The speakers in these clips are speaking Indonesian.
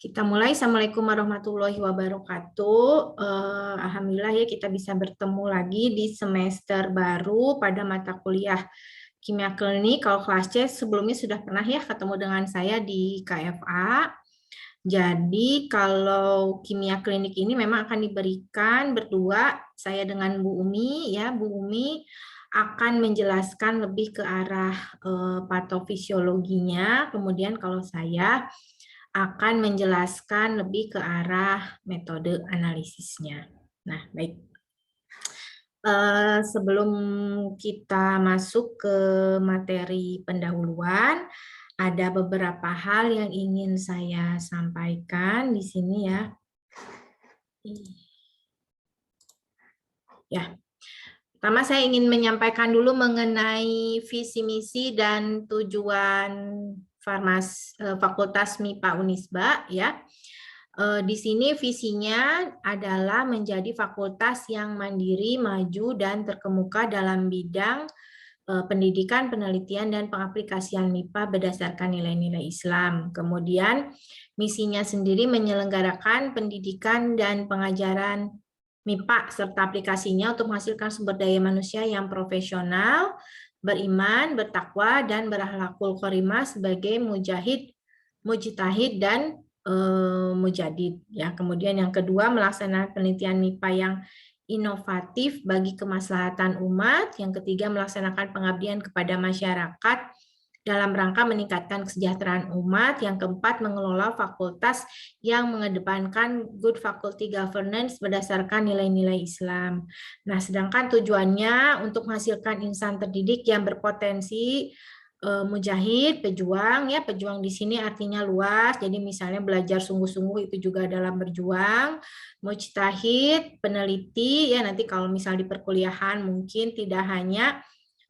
Kita mulai. Assalamualaikum warahmatullahi wabarakatuh. Alhamdulillah ya kita bisa bertemu lagi di semester baru pada mata kuliah Kimia Klinik. Kalau kelas C sebelumnya sudah pernah ya ketemu dengan saya di KFA. Jadi kalau Kimia Klinik ini memang akan diberikan berdua, saya dengan Bu Umi ya. Bu Umi akan menjelaskan lebih ke arah patofisiologinya. Kemudian kalau saya akan menjelaskan lebih ke arah metode analisisnya. Nah, baik. Sebelum kita masuk ke materi pendahuluan, ada beberapa hal yang ingin saya sampaikan di sini ya. Ya, pertama saya ingin menyampaikan dulu mengenai visi misi dan tujuan Fakultas MIPA Unisba ya. Di sini visinya adalah menjadi fakultas yang mandiri, maju, dan terkemuka dalam bidang pendidikan, penelitian, dan pengaplikasian MIPA berdasarkan nilai-nilai Islam. Kemudian misinya sendiri menyelenggarakan pendidikan dan pengajaran MIPA serta aplikasinya untuk menghasilkan sumber daya manusia yang profesional, beriman, bertakwa, dan berakhlakul karimah sebagai mujahid, mujtahid, dan mujadid. Ya, kemudian yang kedua melaksanakan penelitian MIPA yang inovatif bagi kemaslahatan umat. Yang ketiga melaksanakan pengabdian kepada masyarakat dalam rangka meningkatkan kesejahteraan umat. Yang keempat, mengelola fakultas yang mengedepankan good faculty governance berdasarkan nilai-nilai Islam. Nah, sedangkan tujuannya untuk menghasilkan insan terdidik yang berpotensi mujahid, pejuang ya, pejuang di sini artinya luas. Jadi misalnya belajar sungguh-sungguh itu juga dalam berjuang. Mujtahid, peneliti ya, nanti kalau misal di perkuliahan mungkin tidak hanya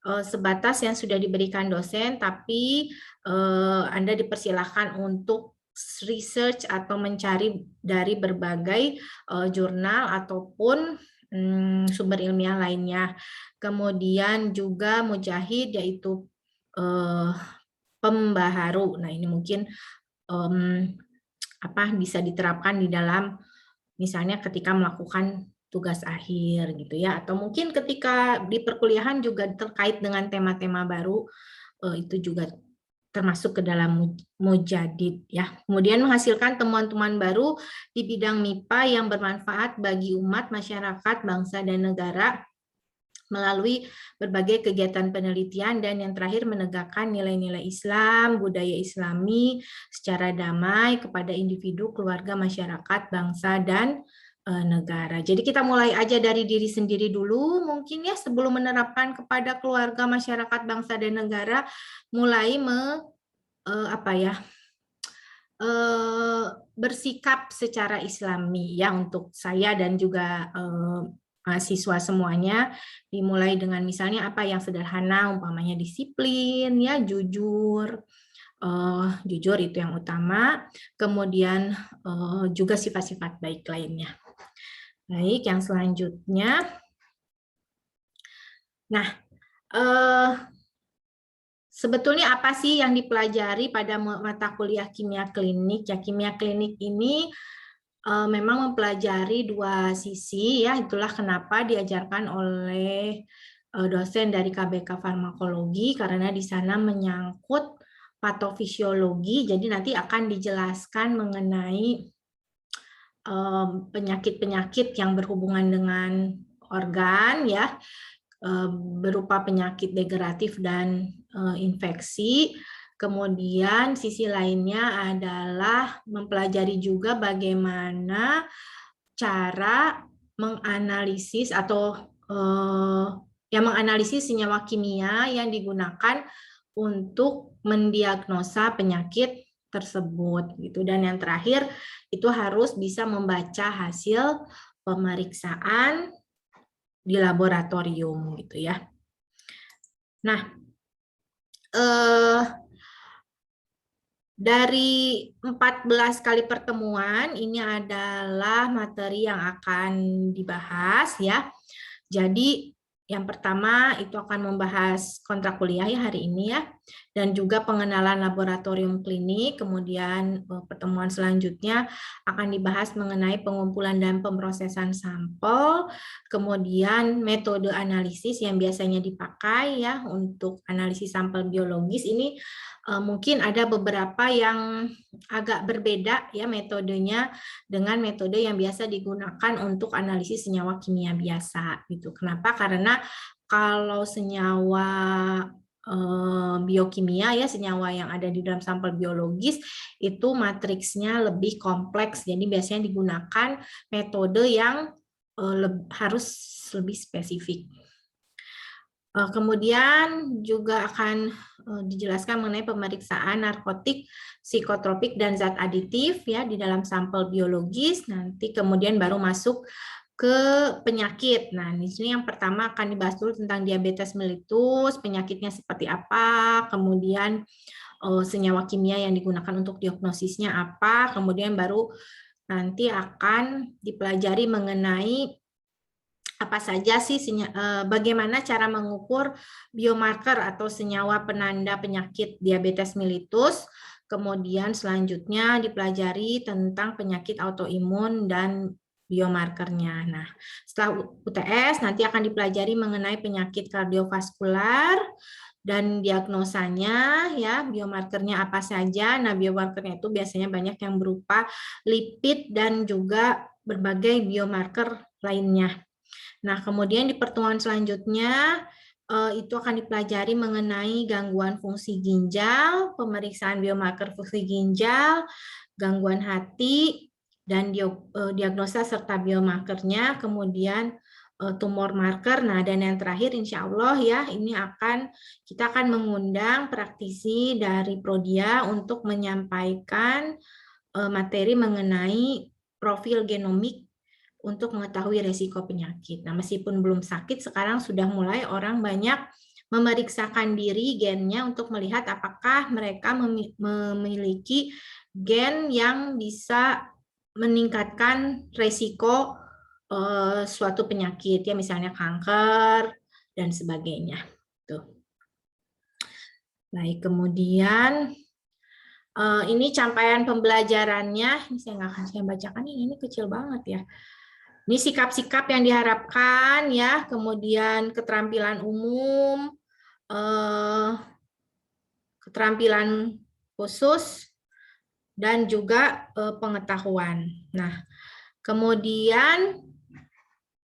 sebatas yang sudah diberikan dosen, tapi Anda dipersilahkan untuk research atau mencari dari berbagai jurnal ataupun sumber ilmiah lainnya. Kemudian juga mujahid yaitu pembaharu. Nah, ini mungkin bisa diterapkan di dalam misalnya ketika melakukan tugas akhir gitu ya, atau mungkin ketika di perkuliahan juga terkait dengan tema-tema baru, itu juga termasuk ke dalam mujadid ya. Kemudian menghasilkan temuan-temuan baru di bidang MIPA yang bermanfaat bagi umat, masyarakat, bangsa, dan negara melalui berbagai kegiatan penelitian, dan yang terakhir menegakkan nilai-nilai Islam, budaya Islami secara damai kepada individu, keluarga, masyarakat, bangsa, dan negara. Jadi kita mulai aja dari diri sendiri dulu mungkin ya, sebelum menerapkan kepada keluarga, masyarakat, bangsa, dan negara, mulai bersikap secara Islami ya untuk saya dan juga mahasiswa semuanya, dimulai dengan misalnya apa yang sederhana, umpamanya disiplin ya, jujur itu yang utama, kemudian juga sifat-sifat baik lainnya. Baik, yang selanjutnya, nah sebetulnya apa sih yang dipelajari pada mata kuliah kimia klinik? Ya, kimia klinik ini memang mempelajari dua sisi ya, itulah kenapa diajarkan oleh dosen dari KBK Farmakologi, karena di sana menyangkut patofisiologi, jadi nanti akan dijelaskan mengenai penyakit-penyakit yang berhubungan dengan organ ya, berupa penyakit degeneratif dan infeksi. Kemudian sisi lainnya adalah mempelajari juga bagaimana cara menganalisis atau menganalisis senyawa kimia yang digunakan untuk mendiagnosa penyakit tersebut gitu. Dan yang terakhir itu harus bisa membaca hasil pemeriksaan di laboratorium gitu ya. Nah, dari 14 kali pertemuan ini adalah materi yang akan dibahas ya. Jadi yang pertama itu akan membahas kontrak kuliah ya hari ini ya. dan juga pengenalan laboratorium klinik. Kemudian pertemuan selanjutnya akan dibahas mengenai pengumpulan dan pemrosesan sampel, kemudian metode analisis yang biasanya dipakai ya untuk analisis sampel biologis. Ini mungkin ada beberapa yang agak berbeda ya metodenya dengan metode yang biasa digunakan untuk analisis senyawa kimia biasa gitu. Kenapa? Karena kalau senyawa biokimia ya, senyawa yang ada di dalam sampel biologis itu matriksnya lebih kompleks, jadi biasanya digunakan metode yang harus lebih spesifik. Kemudian juga akan dijelaskan mengenai pemeriksaan narkotik, psikotropik, dan zat aditif ya di dalam sampel biologis. Nanti kemudian baru masuk ke penyakit. Nah, di sini yang pertama akan dibahas dulu tentang diabetes mellitus, penyakitnya seperti apa, kemudian senyawa kimia yang digunakan untuk diagnosisnya apa, kemudian baru nanti akan dipelajari mengenai apa saja sih bagaimana cara mengukur biomarker atau senyawa penanda penyakit diabetes mellitus. Kemudian selanjutnya dipelajari tentang penyakit autoimun dan biomarkernya. Nah, setelah UTS nanti akan dipelajari mengenai penyakit kardiovaskular dan diagnosanya ya, biomarkernya apa saja. Nah, biomarkernya itu biasanya banyak yang berupa lipid dan juga berbagai biomarker lainnya. Nah, kemudian di pertemuan selanjutnya itu akan dipelajari mengenai gangguan fungsi ginjal, pemeriksaan biomarker fungsi ginjal, gangguan hati, dan diagnosa serta biomarkernya, kemudian tumor marker. Nah, dan yang terakhir insya Allah ya, ini kita akan mengundang praktisi dari Prodia untuk menyampaikan materi mengenai profil genomik untuk mengetahui resiko penyakit. Nah, meskipun belum sakit, sekarang sudah mulai orang banyak memeriksakan diri gennya untuk melihat apakah mereka memiliki gen yang bisa meningkatkan resiko suatu penyakit, ya misalnya kanker dan sebagainya. Tuh. Baik, kemudian ini capaian pembelajarannya. Ini saya nggak akan saya bacakan, ini kecil banget ya. Ini sikap-sikap yang diharapkan ya, kemudian keterampilan umum, keterampilan khusus, dan juga pengetahuan. Nah, kemudian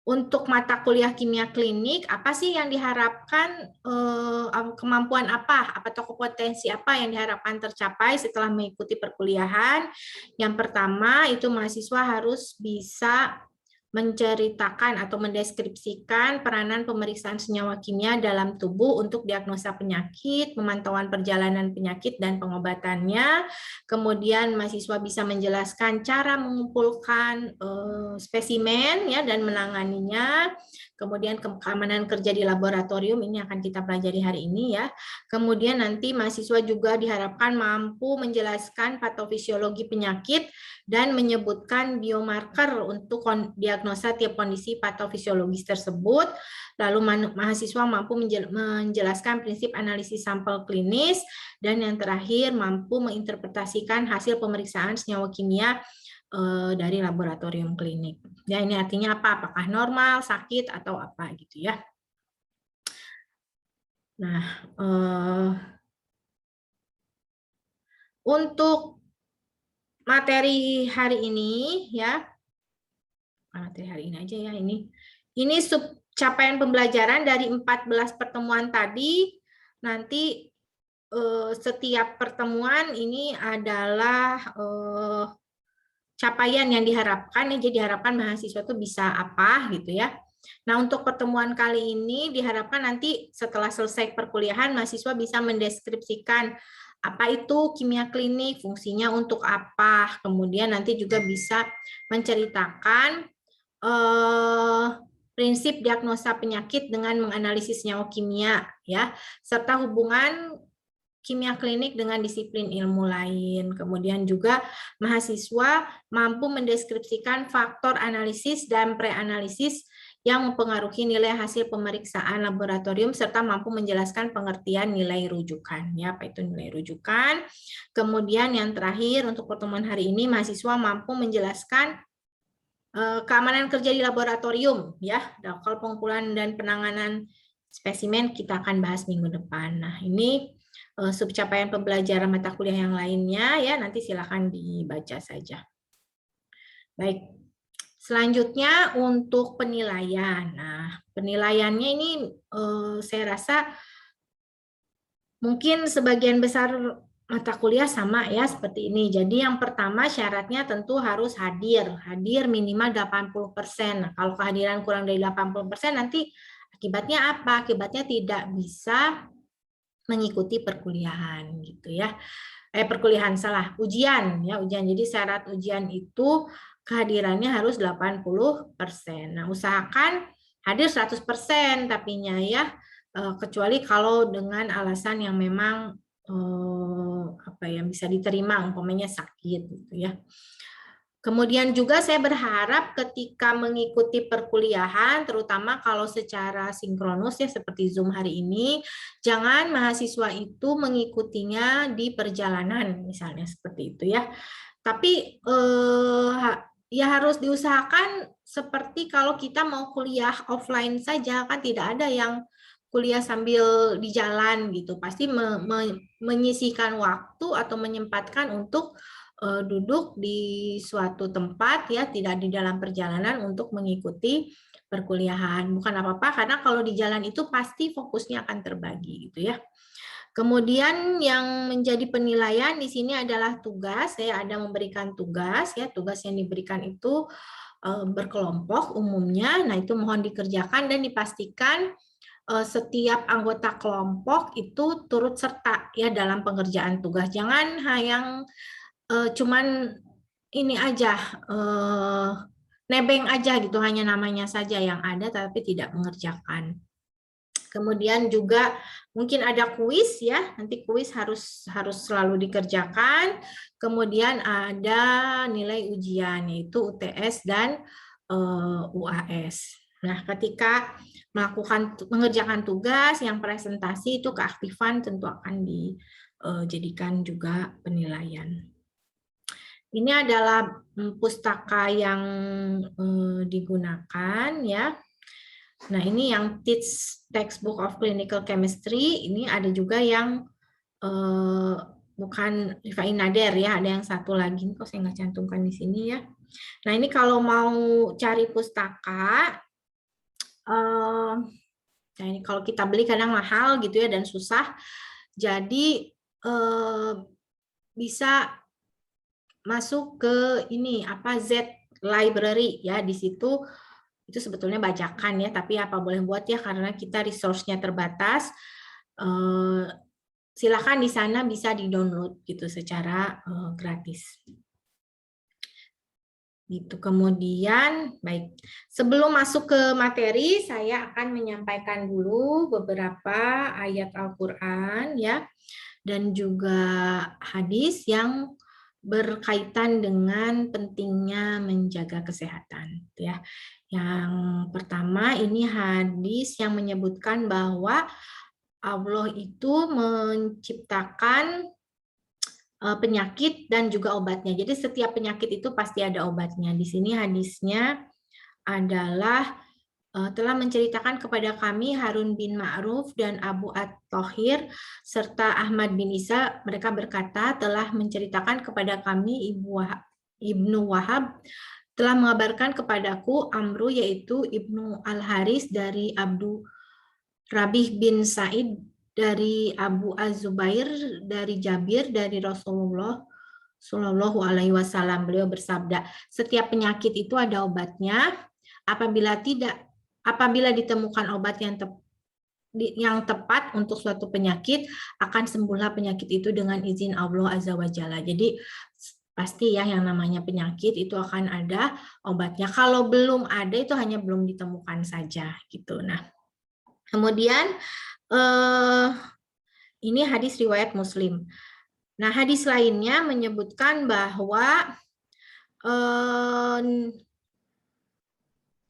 untuk mata kuliah kimia klinik, apa sih yang diharapkan, kemampuan apa atau kompetensi apa yang diharapkan tercapai setelah mengikuti perkuliahan? Yang pertama, itu mahasiswa harus bisa menceritakan atau mendeskripsikan peranan pemeriksaan senyawa kimia dalam tubuh untuk diagnosa penyakit, pemantauan perjalanan penyakit dan pengobatannya. Kemudian mahasiswa bisa menjelaskan cara mengumpulkan spesimen ya dan menanganinya. Kemudian keamanan kerja di laboratorium ini akan kita pelajari hari ini ya. Kemudian nanti mahasiswa juga diharapkan mampu menjelaskan patofisiologi penyakit dan menyebutkan biomarker untuk diagnosa tiap kondisi patofisiologis tersebut. Lalu mahasiswa mampu menjelaskan prinsip analisis sampel klinis, dan yang terakhir mampu menginterpretasikan hasil pemeriksaan senyawa kimia dari laboratorium klinik. Ya, ini artinya apa? Apakah normal, sakit, atau apa gitu ya. Nah, untuk materi hari ini ya, materi hari ini aja ya, ini capaian pembelajaran dari 14 pertemuan tadi. Nanti setiap pertemuan ini adalah capaian yang diharapkan ya, jadi diharapkan mahasiswa itu bisa apa gitu ya. Nah, untuk pertemuan kali ini diharapkan nanti setelah selesai perkuliahan mahasiswa bisa mendeskripsikan apa itu kimia klinik, fungsinya untuk apa, kemudian nanti juga bisa menceritakan prinsip diagnosa penyakit dengan menganalisis senyawa kimia ya, serta hubungan kimia klinik dengan disiplin ilmu lain. Kemudian juga mahasiswa mampu mendeskripsikan faktor analisis dan preanalisis yang mempengaruhi nilai hasil pemeriksaan laboratorium serta mampu menjelaskan pengertian nilai rujukan. Ya, apa itu nilai rujukan? Kemudian yang terakhir untuk pertemuan hari ini, mahasiswa mampu menjelaskan keamanan kerja di laboratorium. Ya, kalau pengumpulan dan penanganan spesimen kita akan bahas minggu depan. Nah, ini subcapaian pembelajaran mata kuliah yang lainnya ya, nanti silakan dibaca saja. Baik, selanjutnya untuk penilaian. Nah, penilaiannya ini saya rasa mungkin sebagian besar mata kuliah sama ya seperti ini. Jadi yang pertama syaratnya tentu harus hadir minimal 80%. Nah, kalau kehadiran kurang dari 80% nanti akibatnya apa? Akibatnya tidak bisa mengikuti perkuliahan gitu ya. Perkuliahan salah, ujian ya, ujian. Jadi syarat ujian itu kehadirannya harus 80%. Nah, usahakan hadir 100% tapinya ya, kecuali kalau dengan alasan yang memang apa yang bisa diterima, umpamanya sakit gitu ya. Kemudian juga saya berharap ketika mengikuti perkuliahan, terutama kalau secara sinkronus ya seperti Zoom hari ini, jangan mahasiswa itu mengikutinya di perjalanan misalnya seperti itu ya. Tapi ya harus diusahakan seperti kalau kita mau kuliah offline saja, kan tidak ada yang kuliah sambil di jalan gitu. Pasti menyisihkan waktu atau menyempatkan untuk duduk di suatu tempat ya, tidak di dalam perjalanan untuk mengikuti perkuliahan. Bukan apa-apa karena kalau di jalan itu pasti fokusnya akan terbagi gitu ya. Kemudian yang menjadi penilaian di sini adalah tugas. Saya ada memberikan tugas ya, tugas yang diberikan itu berkelompok umumnya. Nah, itu mohon dikerjakan dan dipastikan setiap anggota kelompok itu turut serta ya dalam pengerjaan tugas. Jangan yang cuman ini aja nebeng aja gitu, hanya namanya saja yang ada tapi tidak mengerjakan. Kemudian juga mungkin ada kuis ya, nanti kuis harus selalu dikerjakan. Kemudian ada nilai ujian yaitu UTS dan UAS. Nah, ketika mengerjakan tugas yang presentasi itu keaktifan tentu akan dijadikan juga penilaian. Ini adalah pustaka yang digunakan ya. Nah, ini yang Teach Textbook of Clinical Chemistry. Ini ada juga yang bukan Rifai Nader ya, ada yang satu lagi. Kok saya nggak cantumkan di sini ya. Nah, ini kalau mau cari pustaka, nah ini kalau kita beli kadang mahal gitu ya dan susah. Jadi bisa masuk ke ini apa Z Library ya, di situ itu sebetulnya bajakan ya, tapi apa boleh buat ya karena kita resource-nya terbatas. Silakan di sana bisa di-download gitu secara gratis. Gitu. Kemudian baik, sebelum masuk ke materi saya akan menyampaikan dulu beberapa ayat Al-Qur'an ya dan juga hadis yang berkaitan dengan pentingnya menjaga kesehatan ya. Yang pertama ini hadis yang menyebutkan bahwa Allah itu menciptakan penyakit dan juga obatnya. Jadi setiap penyakit itu pasti ada obatnya. Di sini hadisnya adalah telah menceritakan kepada kami Harun bin Ma'ruf dan Abu At-Thahir serta Ahmad bin Isa, mereka berkata telah menceritakan kepada kami Ibnu Wahab telah mengabarkan kepadaku Amru yaitu Ibnu Al-Haris dari Abdu Rabih bin Sa'id dari Abu Az-Zubair dari Jabir dari Rasulullah Shallallahu Alaihi Wasallam, beliau bersabda, setiap penyakit itu ada obatnya. Apabila ditemukan obat yang tepat untuk suatu penyakit, akan sembuhlah penyakit itu dengan izin Allah Azza wa Jalla. Jadi pasti ya yang namanya penyakit itu akan ada obatnya. Kalau belum ada itu hanya belum ditemukan saja gitu. Nah, kemudian ini hadis riwayat Muslim. Nah, hadis lainnya menyebutkan bahwa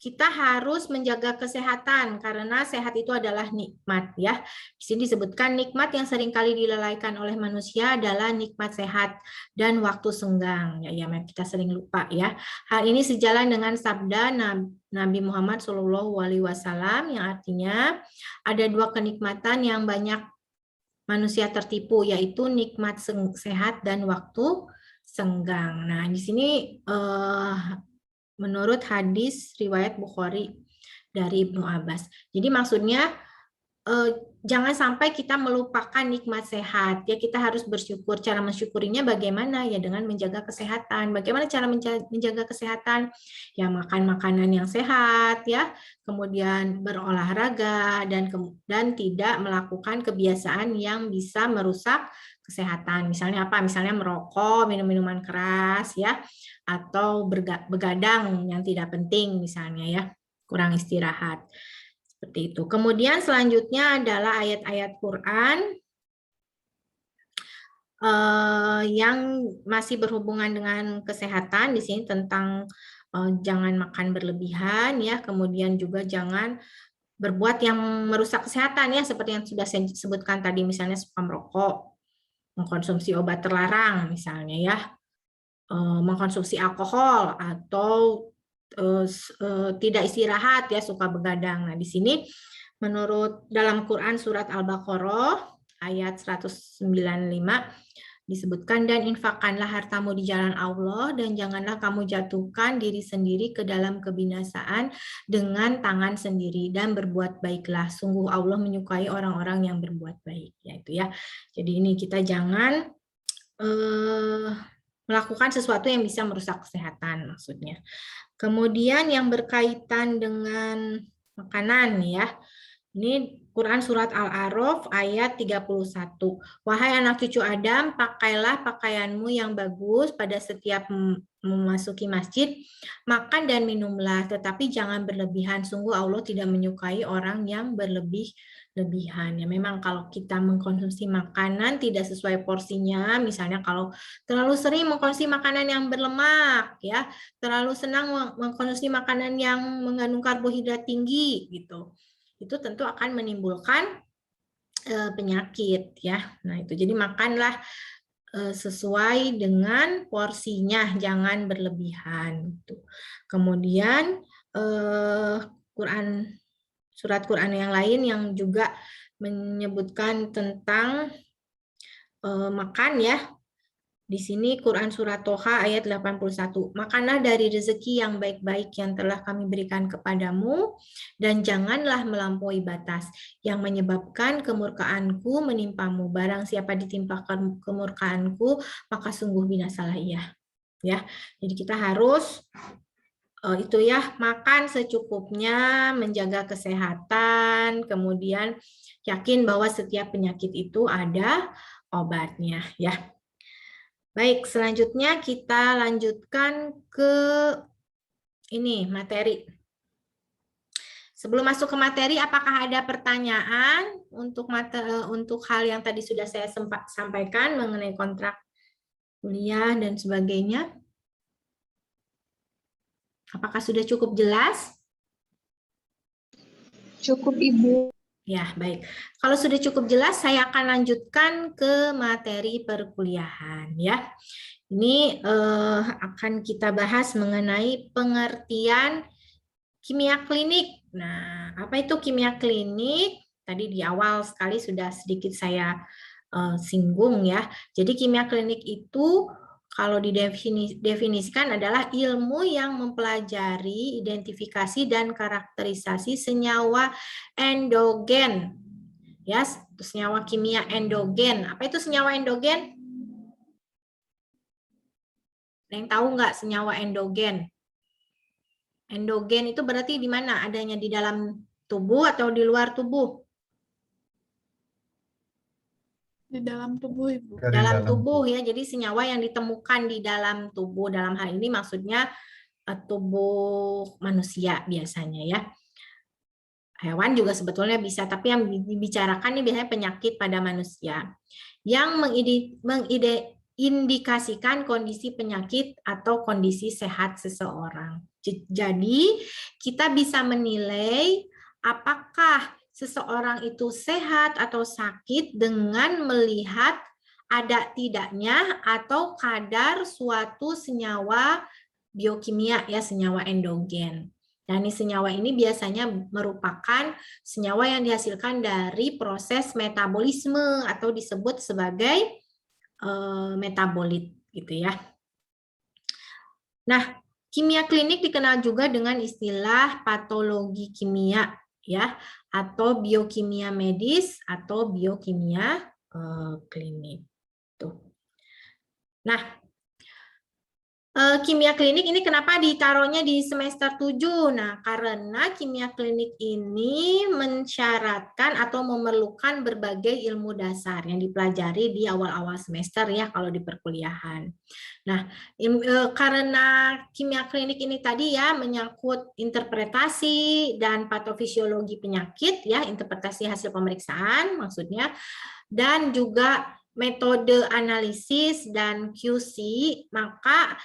kita harus menjaga kesehatan karena sehat itu adalah nikmat ya. Di sini disebutkan nikmat yang seringkali dilalaikan oleh manusia adalah nikmat sehat dan waktu senggang. Ya, kita sering lupa ya. Hal ini sejalan dengan sabda Nabi Muhammad SAW yang artinya ada dua kenikmatan yang banyak manusia tertipu, yaitu nikmat sehat dan waktu senggang. Nah, di sini menurut hadis riwayat Bukhari dari Ibnu Abbas. Jadi maksudnya jangan sampai kita melupakan nikmat sehat. Ya, kita harus bersyukur. Cara mensyukurinya bagaimana? Ya dengan menjaga kesehatan. Bagaimana cara menjaga kesehatan? Ya makan makanan yang sehat ya, kemudian berolahraga dan tidak melakukan kebiasaan yang bisa merusak kesehatan. Misalnya apa? Misalnya merokok, minum minuman keras ya, atau begadang yang tidak penting misalnya ya, kurang istirahat. Seperti itu. Kemudian selanjutnya adalah ayat-ayat Quran yang masih berhubungan dengan kesehatan. Di sini tentang jangan makan berlebihan ya, kemudian juga jangan berbuat yang merusak kesehatan ya, seperti yang sudah saya sebutkan tadi, misalnya suka merokok, mengkonsumsi obat terlarang misalnya ya, mengkonsumsi alkohol atau tidak istirahat ya, suka begadang. Nah, di sini menurut dalam Quran surat Al-Baqarah ayat 195 disebutkan, dan infakkanlah hartamu di jalan Allah dan janganlah kamu jatuhkan diri sendiri ke dalam kebinasaan dengan tangan sendiri, dan berbuat baiklah, sungguh Allah menyukai orang-orang yang berbuat baik. Ya itu ya. Jadi ini kita jangan melakukan sesuatu yang bisa merusak kesehatan maksudnya. Kemudian yang berkaitan dengan makanan ya. Ini Quran surat Al-A'raf ayat 31. Wahai anak cucu Adam, pakailah pakaianmu yang bagus pada setiap memasuki masjid, makan dan minumlah, tetapi jangan berlebihan. Sungguh Allah tidak menyukai orang yang berlebihan. Ya, memang kalau kita mengkonsumsi makanan tidak sesuai porsinya, misalnya kalau terlalu sering mengkonsumsi makanan yang berlemak, ya, terlalu senang mengkonsumsi makanan yang mengandung karbohidrat tinggi, gitu, itu tentu akan menimbulkan penyakit, ya. Nah itu jadi makanlah sesuai dengan porsinya, jangan berlebihan. Gitu. Kemudian surat Quran yang lain yang juga menyebutkan tentang makan ya. Di sini Quran surat Toha ayat 81. Makanlah dari rezeki yang baik-baik yang telah kami berikan kepadamu, dan janganlah melampaui batas yang menyebabkan kemurkaanku menimpamu. Barang siapa ditimpakan kemurkaanku, maka sungguh binasalah ia. Ya, jadi kita harus itu ya, makan secukupnya, menjaga kesehatan, kemudian yakin bahwa setiap penyakit itu ada obatnya ya. Baik, selanjutnya kita lanjutkan ke ini materi. Sebelum masuk ke materi, apakah ada pertanyaan untuk hal yang tadi sudah saya sampaikan mengenai kontrak kuliah dan sebagainya? Apakah sudah cukup jelas? Cukup, Ibu. Ya, baik. Kalau sudah cukup jelas, saya akan lanjutkan ke materi perkuliahan ya. Ini akan kita bahas mengenai pengertian kimia klinik. Nah, apa itu kimia klinik? Tadi di awal sekali sudah sedikit saya singgung ya. Jadi kimia klinik itu kalau didefinisikan adalah ilmu yang mempelajari identifikasi dan karakterisasi senyawa endogen. Ya, senyawa kimia endogen. Apa itu senyawa endogen? Ada yang tahu nggak senyawa endogen? Endogen itu berarti di mana? Adanya di dalam tubuh atau di luar tubuh? Di dalam tubuh, Ibu. Dalam tubuh ya, jadi senyawa yang ditemukan di dalam tubuh. Dalam hal ini maksudnya tubuh manusia biasanya ya. Hewan juga sebetulnya bisa, tapi yang dibicarakan ini biasanya penyakit pada manusia. Yang mengindikasikan kondisi penyakit atau kondisi sehat seseorang. Jadi, kita bisa menilai apakah seseorang itu sehat atau sakit dengan melihat ada tidaknya atau kadar suatu senyawa biokimia, ya, senyawa endogen. Dan senyawa ini biasanya merupakan senyawa yang dihasilkan dari proses metabolisme atau disebut sebagai metabolit, gitu ya. Nah, kimia klinik dikenal juga dengan istilah patologi kimia, ya, atau biokimia medis atau biokimia klinik. Tuh. Nah, kimia klinik ini kenapa ditaruhnya di semester 7? Nah, karena kimia klinik ini mensyaratkan atau memerlukan berbagai ilmu dasar yang dipelajari di awal-awal semester, ya, kalau di perkuliahan. Nah, karena kimia klinik ini tadi, ya, menyangkut interpretasi dan patofisiologi penyakit, ya, interpretasi hasil pemeriksaan maksudnya, dan juga metode analisis dan QC, maka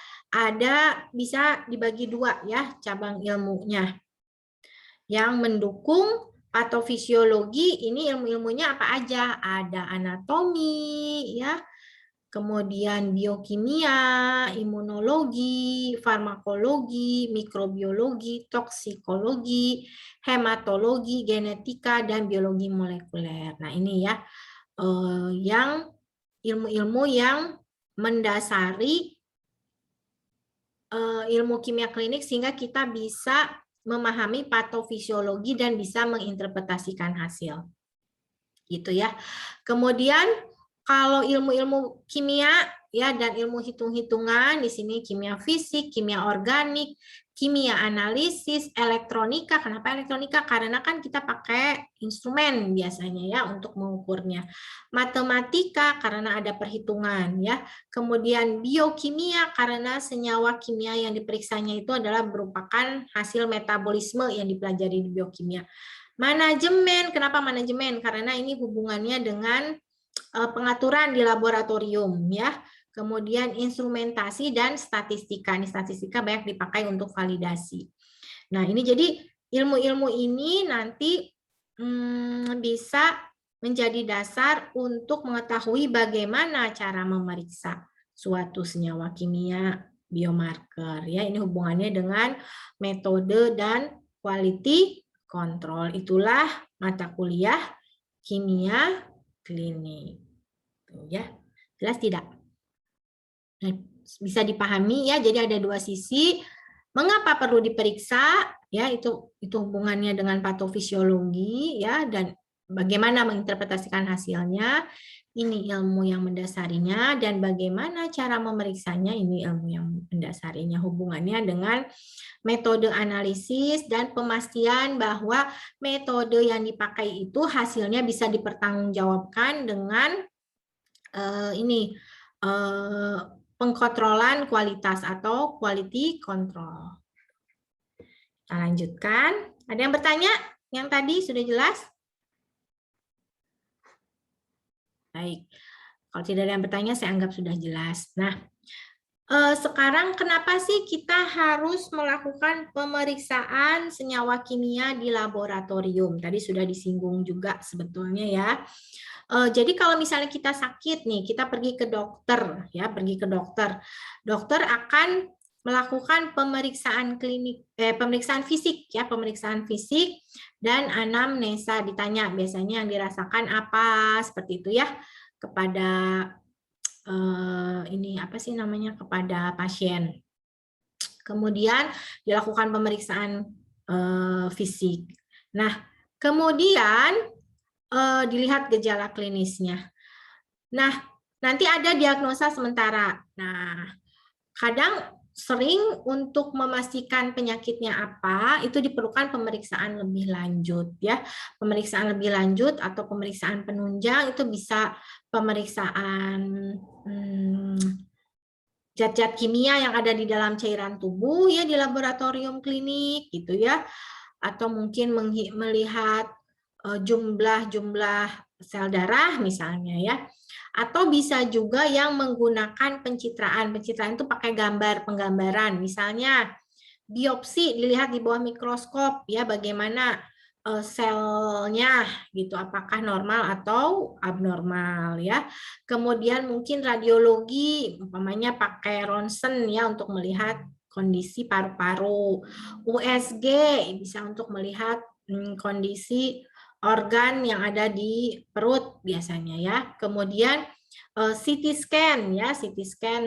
bisa dibagi dua, ya, cabang ilmunya. Yang mendukung patofisiologi ini ilmu-ilmunya apa aja? Ada anatomi, ya, kemudian biokimia, imunologi, farmakologi, mikrobiologi, toksikologi, hematologi, genetika, dan biologi molekuler. Nah, ini, ya, yang ilmu-ilmu yang mendasari ilmu kimia klinik sehingga kita bisa memahami patofisiologi dan bisa menginterpretasikan hasil. Gitu, ya. Kemudian kalau ilmu-ilmu kimia, ya, dan ilmu hitung-hitungan di sini kimia fisik, kimia organik, kimia analisis, elektronika. Kenapa elektronika? Karena kan kita pakai instrumen biasanya, ya, untuk mengukurnya. Matematika karena ada perhitungan, ya. Kemudian biokimia karena senyawa kimia yang diperiksanya itu adalah merupakan hasil metabolisme yang dipelajari di biokimia. Manajemen, kenapa manajemen? Karena ini hubungannya dengan pengaturan di laboratorium, ya. Kemudian instrumentasi dan statistika. Ini statistika banyak dipakai untuk validasi. Nah, ini jadi ilmu-ilmu ini nanti bisa menjadi dasar untuk mengetahui bagaimana cara memeriksa suatu senyawa kimia biomarker, ya. Ini hubungannya dengan metode dan quality control. Itulah mata kuliah kimia klinik. Tuh, ya. Jelas tidak? Nah, bisa dipahami, ya. Jadi ada dua sisi. Mengapa perlu diperiksa? Ya, itu hubungannya dengan patofisiologi, ya, dan bagaimana menginterpretasikan hasilnya. Ini ilmu yang mendasarinya, dan bagaimana cara memeriksanya, ini ilmu yang mendasarinya. Hubungannya dengan metode analisis dan pemastian bahwa metode yang dipakai itu hasilnya bisa dipertanggungjawabkan dengan pengkontrolan kualitas atau quality control. Kita lanjutkan. Ada yang bertanya? Yang tadi sudah jelas? Baik. Kalau tidak ada yang bertanya, saya anggap sudah jelas. Nah, sekarang kenapa sih kita harus melakukan pemeriksaan senyawa kimia di laboratorium? Tadi sudah disinggung juga sebetulnya, ya. Jadi kalau misalnya kita sakit nih, kita pergi ke dokter, ya, pergi ke dokter. Dokter akan melakukan pemeriksaan pemeriksaan fisik, ya, pemeriksaan fisik dan anamnesa, ditanya biasanya yang dirasakan apa, seperti itu, ya, kepada kepada pasien. Kemudian dilakukan pemeriksaan fisik. Nah, kemudian dilihat gejala klinisnya. Nah, nanti ada diagnosa sementara. Nah, kadang sering untuk memastikan penyakitnya apa, itu diperlukan pemeriksaan lebih lanjut, ya. Pemeriksaan lebih lanjut atau pemeriksaan penunjang itu bisa pemeriksaan zat-zat kimia yang ada di dalam cairan tubuh, ya, di laboratorium klinik, gitu, ya. Atau mungkin melihat jumlah sel darah misalnya, ya. Atau bisa juga yang menggunakan pencitraan. Pencitraan itu pakai penggambaran. Misalnya biopsi dilihat di bawah mikroskop ya bagaimana selnya gitu, apakah normal atau abnormal ya. Kemudian mungkin radiologi, umpamanya pakai ronsen ya untuk melihat kondisi paru-paru. USG bisa untuk melihat kondisi organ yang ada di perut biasanya ya. Kemudian CT scan ya, CT scan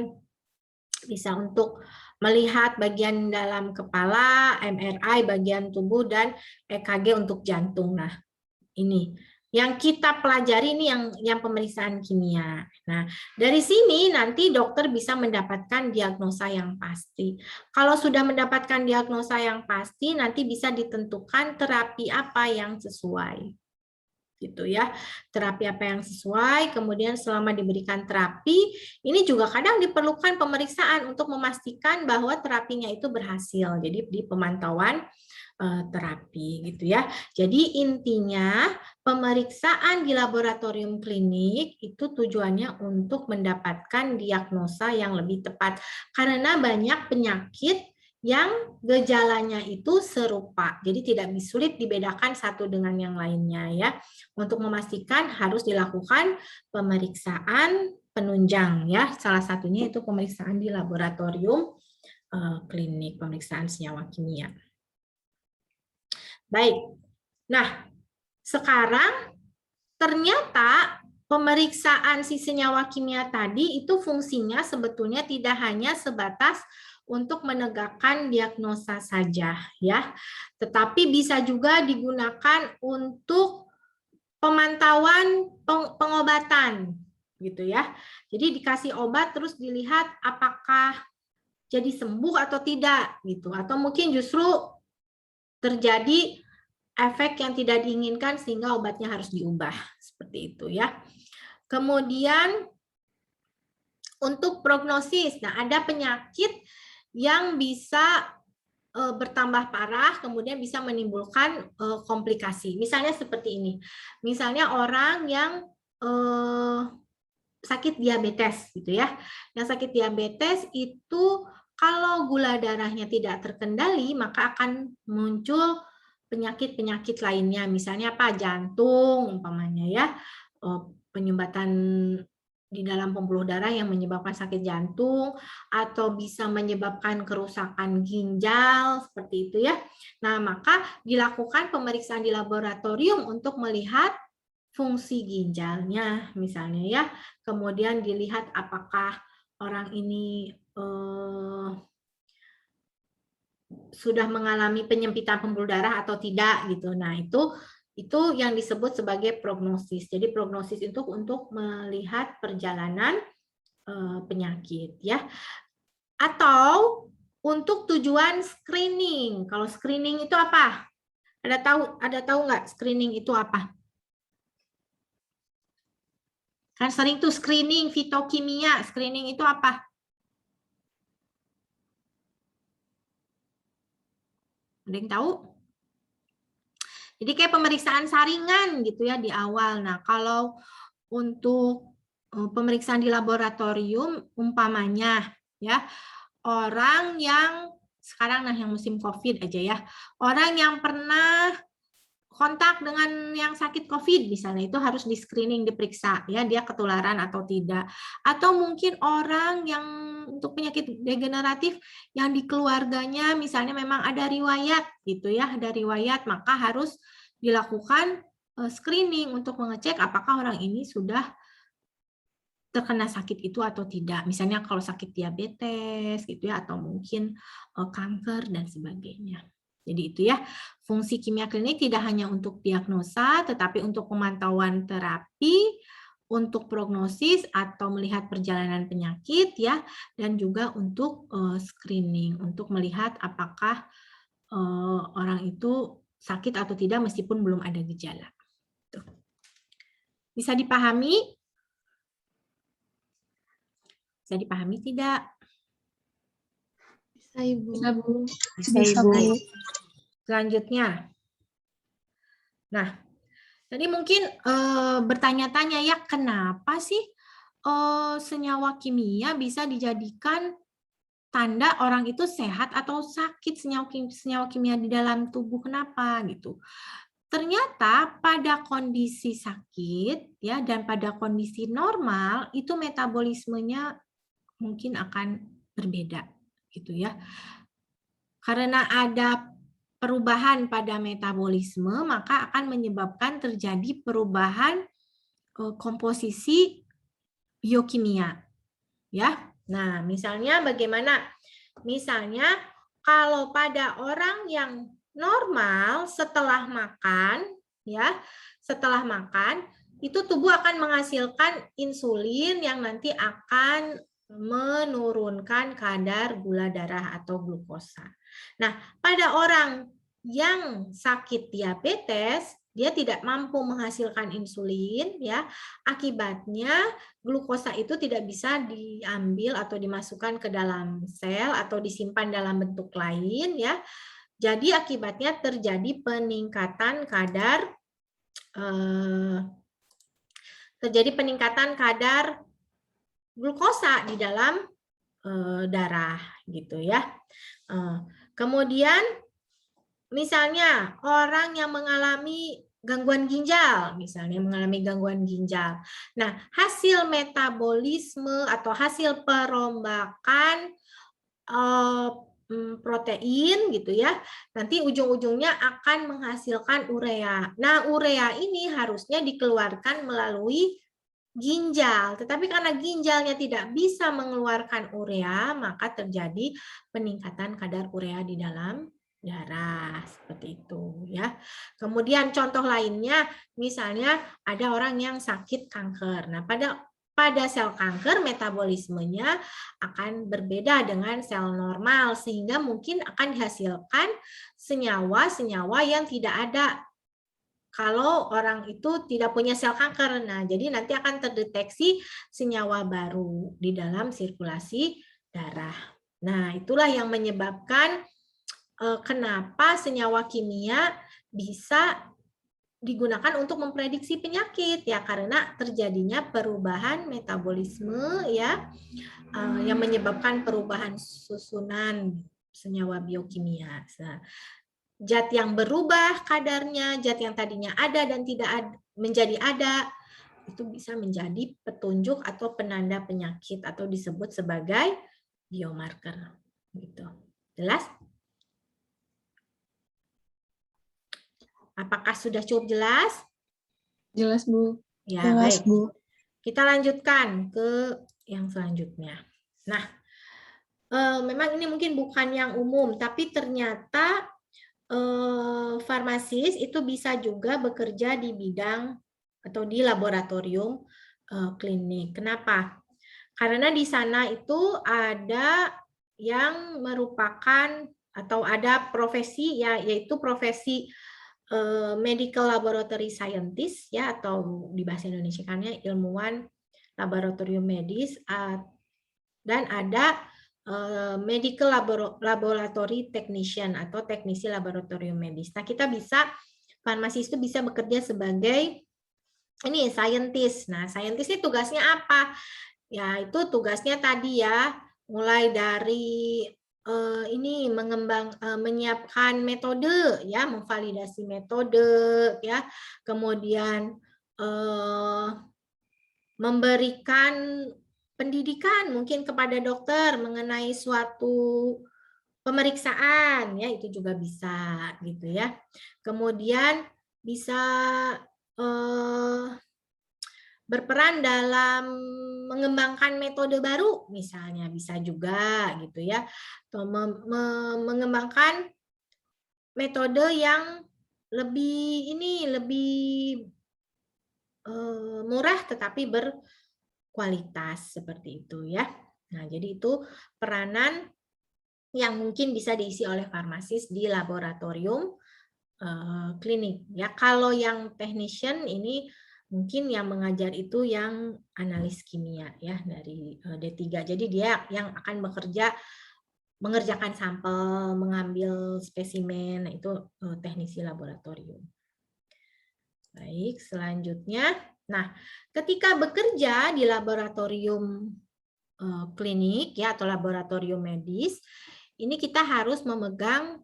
bisa untuk melihat bagian dalam kepala, MRI bagian tubuh, dan EKG untuk jantung. Nah, ini yang kita pelajari ini yang pemeriksaan kimia. Nah, dari sini nanti dokter bisa mendapatkan diagnosa yang pasti. Kalau sudah mendapatkan diagnosa yang pasti, nanti bisa ditentukan terapi apa yang sesuai. Gitu ya, terapi apa yang sesuai. Kemudian selama diberikan terapi, ini juga kadang diperlukan pemeriksaan untuk memastikan bahwa terapinya itu berhasil. Jadi di pemantauan terapi gitu ya. Jadi intinya pemeriksaan di laboratorium klinik itu tujuannya untuk mendapatkan diagnosa yang lebih tepat karena banyak penyakit yang gejalanya itu serupa. Jadi tidak sulit dibedakan satu dengan yang lainnya ya. Untuk memastikan harus dilakukan pemeriksaan penunjang ya. Salah satunya itu pemeriksaan di laboratorium klinik, pemeriksaan senyawa kimia. Baik. Nah, sekarang ternyata pemeriksaan si senyawa kimia tadi itu fungsinya sebetulnya tidak hanya sebatas untuk menegakkan diagnosa saja ya, tetapi bisa juga digunakan untuk pemantauan pengobatan gitu ya. Jadi dikasih obat terus dilihat apakah jadi sembuh atau tidak gitu, atau mungkin justru terjadi efek yang tidak diinginkan sehingga obatnya harus diubah seperti itu ya. Kemudian untuk prognosis, nah ada penyakit yang bisa bertambah parah, kemudian bisa menimbulkan komplikasi. Misalnya seperti ini, misalnya orang yang sakit diabetes gitu ya. Yang sakit diabetes itu kalau gula darahnya tidak terkendali, maka akan muncul penyakit-penyakit lainnya, misalnya apa? Jantung umpamanya ya, penyumbatan di dalam pembuluh darah yang menyebabkan sakit jantung, atau bisa menyebabkan kerusakan ginjal, seperti itu ya. Nah, maka dilakukan pemeriksaan di laboratorium untuk melihat fungsi ginjalnya, misalnya ya. Kemudian dilihat apakah orang ini sudah mengalami penyempitan pembuluh darah atau tidak gitu. Nah, itu yang disebut sebagai prognosis. Jadi prognosis itu untuk melihat perjalanan penyakit ya. Atau untuk tujuan screening. Kalau screening itu apa? Ada tahu nggak screening itu apa? Kan sering tuh screening fitokimia. Screening itu apa? Ada yang tahu? Jadi kayak pemeriksaan saringan gitu ya di awal. Nah, kalau untuk pemeriksaan di laboratorium umpamanya ya, orang yang sekarang yang musim Covid aja ya. Orang yang pernah kontak dengan yang sakit COVID misalnya itu harus di screening, diperiksa ya dia ketularan atau tidak. Atau mungkin orang yang untuk penyakit degeneratif yang di keluarganya misalnya memang ada riwayat gitu ya, ada riwayat, maka harus dilakukan screening untuk mengecek apakah orang ini sudah terkena sakit itu atau tidak. Misalnya kalau sakit diabetes gitu ya, atau mungkin kanker dan sebagainya. Jadi itu ya, fungsi kimia klinik tidak hanya untuk diagnosa, tetapi untuk pemantauan terapi, untuk prognosis atau melihat perjalanan penyakit ya, dan juga untuk screening, untuk melihat apakah orang itu sakit atau tidak meskipun belum ada gejala. Tuh. Bisa dipahami? Bisa dipahami tidak? Bisa, Ibu. Bisa, Bu. Bisa, Ibu. Selanjutnya. Nah, jadi mungkin bertanya-tanya ya, kenapa sih senyawa kimia bisa dijadikan tanda orang itu sehat atau sakit senyawa kimia di dalam tubuh. Kenapa gitu? Ternyata pada kondisi sakit ya dan pada kondisi normal itu metabolismenya mungkin akan berbeda gitu ya. Karena ada perubahan pada metabolisme, maka akan menyebabkan terjadi perubahan komposisi biokimia ya. Nah, misalnya bagaimana? Misalnya kalau pada orang yang normal setelah makan ya, setelah makan itu tubuh akan menghasilkan insulin yang nanti akan menurunkan kadar gula darah atau glukosa. Nah, pada orang yang sakit diabetes, dia tidak mampu menghasilkan insulin ya. Akibatnya glukosa itu tidak bisa diambil atau dimasukkan ke dalam sel atau disimpan dalam bentuk lain ya. Jadi akibatnya terjadi peningkatan kadar glukosa di dalam darah gitu ya. Kemudian misalnya orang yang mengalami gangguan ginjal, misalnya mengalami gangguan ginjal. Nah, hasil metabolisme atau hasil perombakan protein gitu ya, nanti ujung-ujungnya akan menghasilkan urea. Nah, urea ini harusnya dikeluarkan melalui ginjal, tetapi karena ginjalnya tidak bisa mengeluarkan urea, maka terjadi peningkatan kadar urea di dalam darah seperti itu ya. Kemudian contoh lainnya misalnya ada orang yang sakit kanker. Nah, pada sel kanker metabolismenya akan berbeda dengan sel normal sehingga mungkin akan dihasilkan senyawa-senyawa yang tidak ada kalau orang itu tidak punya sel kanker. Nah, jadi nanti akan terdeteksi senyawa baru di dalam sirkulasi darah. Nah, itulah yang menyebabkan kenapa senyawa kimia bisa digunakan untuk memprediksi penyakit ya, karena terjadinya perubahan metabolisme ya yang menyebabkan perubahan susunan senyawa biokimia. Zat yang berubah kadarnya, zat yang tadinya ada dan tidak ada, menjadi ada, itu bisa menjadi petunjuk atau penanda penyakit atau disebut sebagai biomarker. Gitu. Jelas? Apakah sudah cukup jelas? Jelas, Bu. Ya, Jelas, baik. Bu. Kita lanjutkan ke yang selanjutnya. Nah, memang ini mungkin bukan yang umum, tapi ternyata farmasis itu bisa juga bekerja di bidang atau di laboratorium klinik. Kenapa? Karena di sana itu ada yang merupakan atau ada profesi ya, yaitu profesi medical laboratory scientist ya, atau di bahasa Indonesia kan ya ilmuwan laboratorium medis, dan ada medical laboratory technician atau teknisi laboratorium medis. Nah, kita bisa farmasis itu bisa bekerja sebagai ini scientist. Nah, scientist ini tugasnya apa? Ya, itu tugasnya tadi ya, mulai dari ini menyiapkan metode ya, memvalidasi metode ya, kemudian memberikan pendidikan mungkin kepada dokter mengenai suatu pemeriksaan ya, itu juga bisa gitu ya. Kemudian bisa berperan dalam mengembangkan metode baru misalnya, bisa juga gitu ya, atau mengembangkan metode yang lebih murah tetapi berkualitas seperti itu ya. Nah, jadi itu peranan yang mungkin bisa diisi oleh farmasis di laboratorium klinik ya. Kalau yang technician ini mungkin yang mengajar itu yang analis kimia ya dari D3. Jadi dia yang akan mengerjakan sampel, mengambil spesimen, itu teknisi laboratorium. Baik, selanjutnya. Nah, ketika bekerja di laboratorium klinik ya atau laboratorium medis, ini kita harus memegang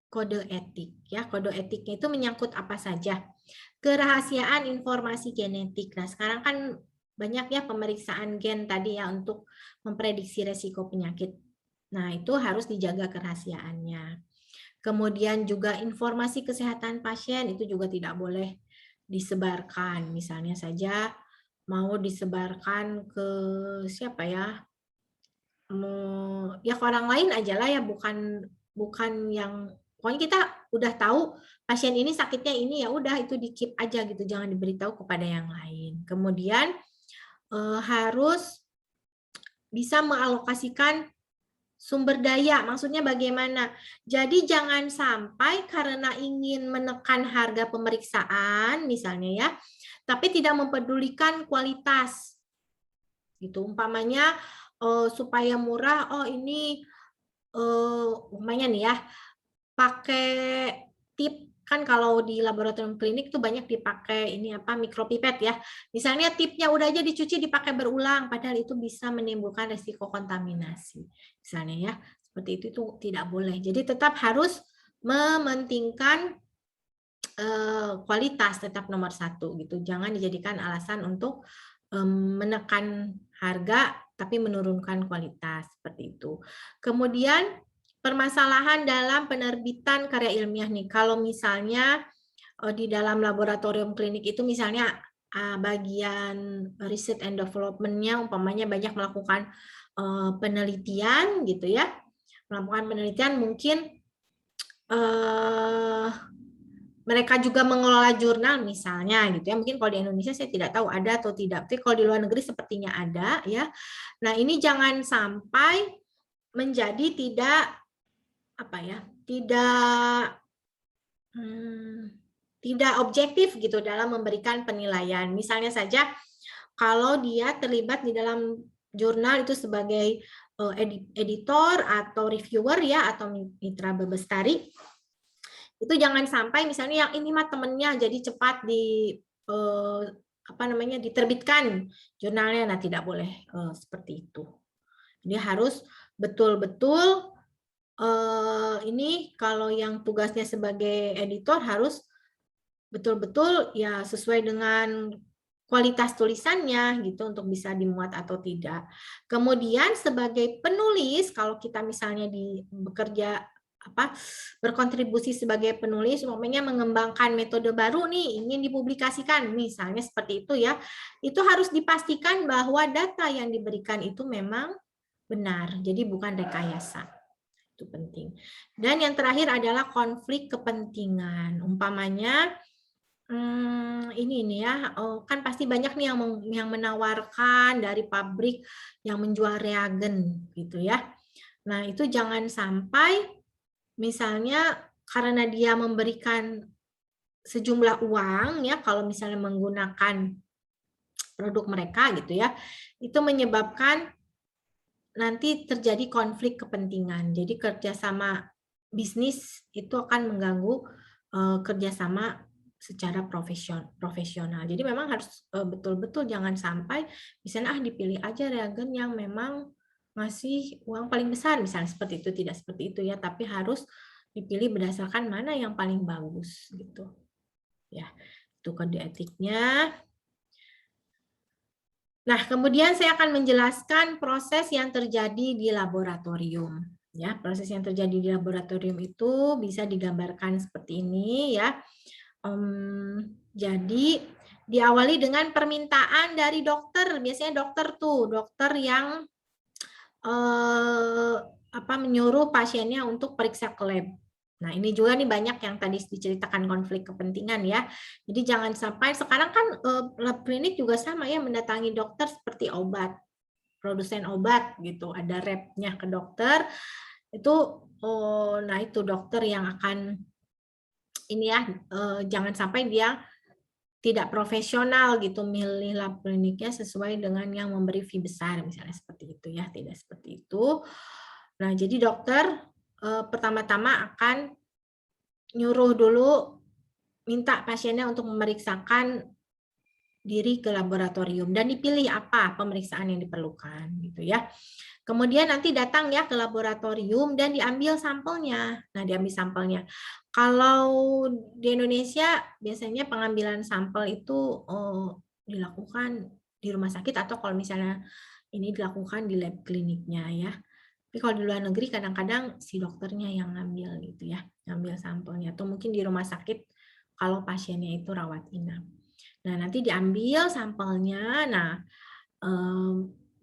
kode etik ya. Kode etiknya itu menyangkut apa saja? Kerahasiaan informasi genetik. Nah, sekarang kan banyak ya pemeriksaan gen tadi ya untuk memprediksi resiko penyakit. Nah, itu harus dijaga kerahasiaannya. Kemudian juga informasi kesehatan pasien itu juga tidak boleh disebarkan. Misalnya saja mau disebarkan ke siapa ya? Ya ke orang lain aja lah ya, bukan yang pokoknya kita udah tahu pasien ini sakitnya ini, ya udah itu di keep aja gitu, jangan diberitahu kepada yang lain. Kemudian harus bisa mengalokasikan sumber daya, maksudnya bagaimana? Jadi jangan sampai karena ingin menekan harga pemeriksaan misalnya ya, tapi tidak mempedulikan kualitas. Gitu. Umpamanya supaya murah, oh ini umpamanya nih ya, pakai tip, kan kalau di laboratorium klinik tuh banyak dipakai ini apa mikropipet ya. Misalnya tipnya udah aja dicuci dipakai berulang, padahal itu bisa menimbulkan resiko kontaminasi. Misalnya ya, seperti itu tidak boleh. Jadi tetap harus mementingkan kualitas, tetap nomor satu gitu. Jangan dijadikan alasan untuk menekan harga tapi menurunkan kualitas seperti itu. Kemudian permasalahan dalam penerbitan karya ilmiah nih. Kalau misalnya di dalam laboratorium klinik itu misalnya bagian research and development-nya umpamanya banyak melakukan penelitian gitu ya. Melakukan penelitian mungkin mereka juga mengelola jurnal misalnya gitu ya. Mungkin kalau di Indonesia saya tidak tahu ada atau tidak. Tapi kalau di luar negeri sepertinya ada ya. Nah, ini jangan sampai menjadi tidak apa ya? Tidak objektif gitu dalam memberikan penilaian. Misalnya saja kalau dia terlibat di dalam jurnal itu sebagai editor atau reviewer ya atau mitra Bebestari, itu jangan sampai misalnya yang ini mah temennya jadi cepat diterbitkan jurnalnya. Nah, tidak boleh seperti itu. Dia harus betul-betul ini kalau yang tugasnya sebagai editor harus betul-betul ya sesuai dengan kualitas tulisannya gitu untuk bisa dimuat atau tidak. Kemudian sebagai penulis kalau kita misalnya bekerja berkontribusi sebagai penulis, umpamanya mengembangkan metode baru nih, ingin dipublikasikan, misalnya seperti itu ya, itu harus dipastikan bahwa data yang diberikan itu memang benar, jadi bukan rekayasa. Itu penting. Dan yang terakhir adalah konflik kepentingan. Umpamanya, ini ya, kan pasti banyak nih yang menawarkan dari pabrik yang menjual reagen gitu ya. Nah, itu jangan sampai misalnya karena dia memberikan sejumlah uang ya kalau misalnya menggunakan produk mereka gitu ya, itu menyebabkan nanti terjadi konflik kepentingan. Jadi kerjasama bisnis itu akan mengganggu kerjasama secara profesional. Jadi memang harus betul-betul jangan sampai misalnya dipilih aja reagen yang memang ngasih uang paling besar, misalnya seperti itu, tidak seperti itu ya, tapi harus dipilih berdasarkan mana yang paling bagus gitu. Ya, itu kode etiknya. Nah, kemudian saya akan menjelaskan proses yang terjadi di laboratorium. Ya, proses yang terjadi di laboratorium itu bisa digambarkan seperti ini ya. Jadi diawali dengan permintaan dari dokter. Biasanya dokter yang menyuruh pasiennya untuk periksa ke lab. Nah, ini juga nih banyak yang tadi diceritakan konflik kepentingan ya. Jadi jangan sampai, sekarang kan lab klinik juga sama ya, mendatangi dokter seperti obat, produsen obat gitu, ada rep-nya ke dokter. Itu nah itu dokter yang akan ini ya, jangan sampai dia tidak profesional gitu milih lab kliniknya sesuai dengan yang memberi fee besar misalnya seperti itu ya, tidak seperti itu. Nah, jadi dokter pertama-tama akan nyuruh dulu minta pasiennya untuk memeriksakan diri ke laboratorium dan dipilih apa pemeriksaan yang diperlukan gitu ya. Kemudian nanti datang ya ke laboratorium dan diambil sampelnya. Nah, diambil sampelnya. Kalau di Indonesia biasanya pengambilan sampel itu dilakukan di rumah sakit atau kalau misalnya ini dilakukan di lab kliniknya ya. Tapi kalau di luar negeri kadang-kadang si dokternya yang ngambil gitu ya, ngambil sampelnya atau mungkin di rumah sakit kalau pasiennya itu rawat inap. Nah, nanti diambil sampelnya. Nah,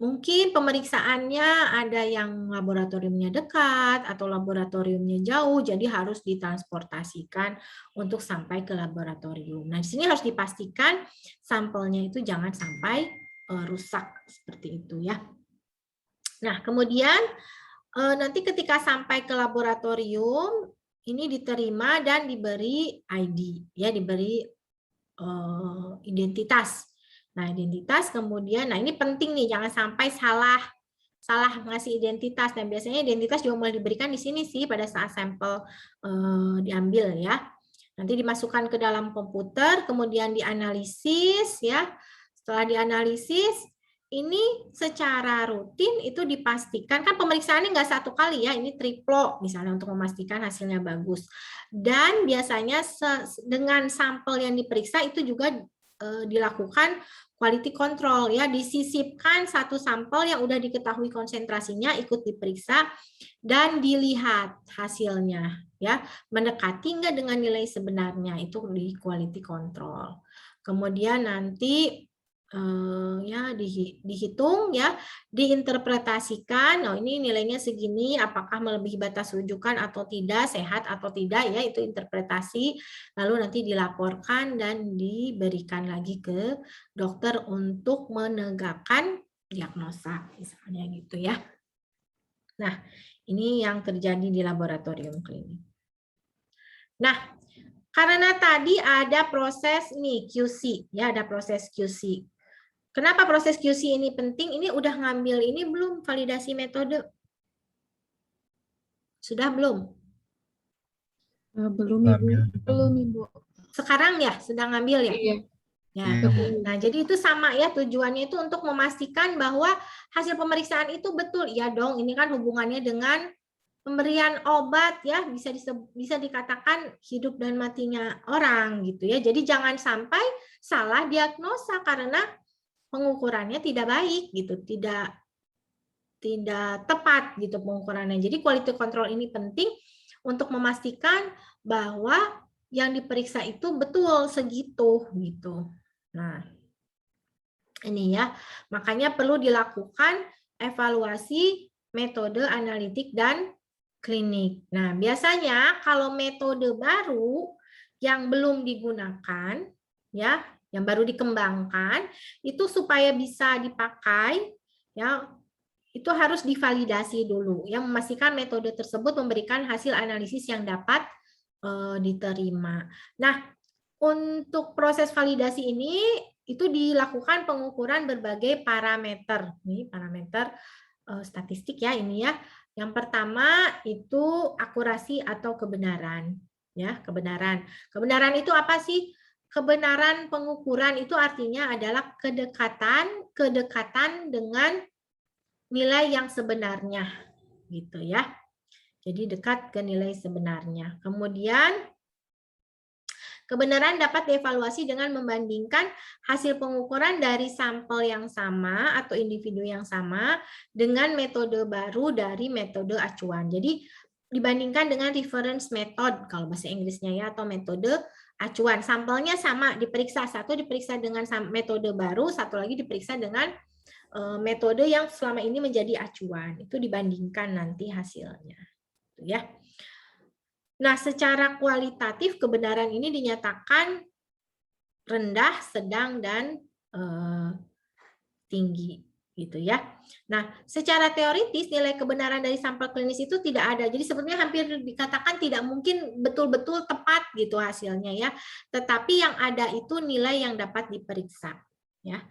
mungkin pemeriksaannya ada yang laboratoriumnya dekat atau laboratoriumnya jauh, jadi harus ditransportasikan untuk sampai ke laboratorium. Nah, di sini harus dipastikan sampelnya itu jangan sampai rusak seperti itu ya. Nah, kemudian nanti ketika sampai ke laboratorium ini diterima dan diberi ID ya, diberi identitas. Nah, identitas kemudian, nah ini penting nih, jangan sampai salah ngasih identitas. Dan biasanya identitas juga mulai diberikan di sini sih pada saat sampel diambil ya. Nanti dimasukkan ke dalam komputer, kemudian dianalisis ya. Setelah dianalisis, ini secara rutin itu dipastikan, kan pemeriksaannya nggak satu kali ya, ini triplo misalnya untuk memastikan hasilnya bagus. Dan biasanya dengan sampel yang diperiksa itu juga dilakukan quality control ya, disisipkan satu sampel yang udah diketahui konsentrasinya ikut diperiksa dan dilihat hasilnya ya, mendekati nggak dengan nilai sebenarnya, itu di quality control. Kemudian nanti ya dihitung ya, diinterpretasikan, oh ini nilainya segini, apakah melebihi batas rujukan atau tidak, sehat atau tidak ya, itu interpretasi, lalu nanti dilaporkan dan diberikan lagi ke dokter untuk menegakkan diagnosa misalnya gitu ya. Nah, ini yang terjadi di laboratorium klinik. Nah, karena tadi ada proses nih QC ya, ada proses QC. Kenapa proses QC ini penting? Ini udah ngambil ini belum validasi metode? Sudah belum? Belum Ibu. Belum Ibu. Sekarang ya, sedang ngambil ya? Iya. Ya. Nah, jadi itu sama ya, tujuannya itu untuk memastikan bahwa hasil pemeriksaan itu betul. Ya dong, ini kan hubungannya dengan pemberian obat ya, bisa dikatakan hidup dan matinya orang gitu ya. Jadi jangan sampai salah diagnosa karena pengukurannya tidak baik gitu, tidak tepat gitu pengukurannya. Jadi quality control ini penting untuk memastikan bahwa yang diperiksa itu betul segitu gitu. Nah, ini ya, makanya perlu dilakukan evaluasi metode analitik dan klinik. Nah, biasanya kalau metode baru yang belum digunakan ya, yang baru dikembangkan itu supaya bisa dipakai ya, itu harus divalidasi dulu ya, memastikan metode tersebut memberikan hasil analisis yang dapat diterima. Nah, untuk proses validasi ini itu dilakukan pengukuran berbagai parameter. Ini parameter statistik ya ini ya. Yang pertama itu akurasi atau kebenaran ya, kebenaran. Kebenaran itu apa sih? Kebenaran pengukuran itu artinya adalah kedekatan dengan nilai yang sebenarnya gitu ya. Jadi dekat ke nilai sebenarnya. Kemudian kebenaran dapat dievaluasi dengan membandingkan hasil pengukuran dari sampel yang sama atau individu yang sama dengan metode baru dari metode acuan. Jadi dibandingkan dengan reference method kalau bahasa Inggrisnya ya, atau metode acuan. Sampelnya sama, diperiksa, satu diperiksa dengan metode baru, satu lagi diperiksa dengan metode yang selama ini menjadi acuan. Itu dibandingkan nanti hasilnya. Ya. Nah, secara kualitatif kebenaran ini dinyatakan rendah, sedang, dan tinggi gitu ya. Nah, secara teoritis nilai kebenaran dari sampel klinis itu tidak ada. Jadi sebetulnya hampir dikatakan tidak mungkin betul-betul tepat gitu hasilnya ya. Tetapi yang ada itu nilai yang dapat diperiksa ya.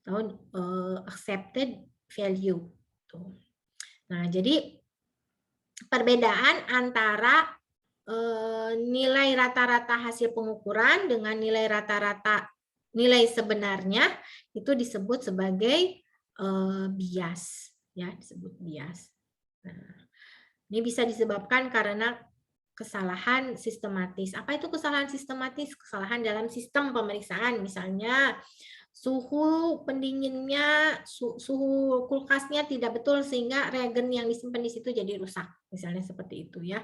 Atau accepted value. Tuh. Nah, jadi perbedaan antara nilai rata-rata hasil pengukuran dengan nilai rata-rata nilai sebenarnya itu disebut sebagai bias, ya, disebut bias. Nah, ini bisa disebabkan karena kesalahan sistematis. Apa itu kesalahan sistematis? Kesalahan dalam sistem pemeriksaan, misalnya suhu pendinginnya, suhu kulkasnya tidak betul sehingga reagen yang disimpan di situ jadi rusak, misalnya seperti itu ya.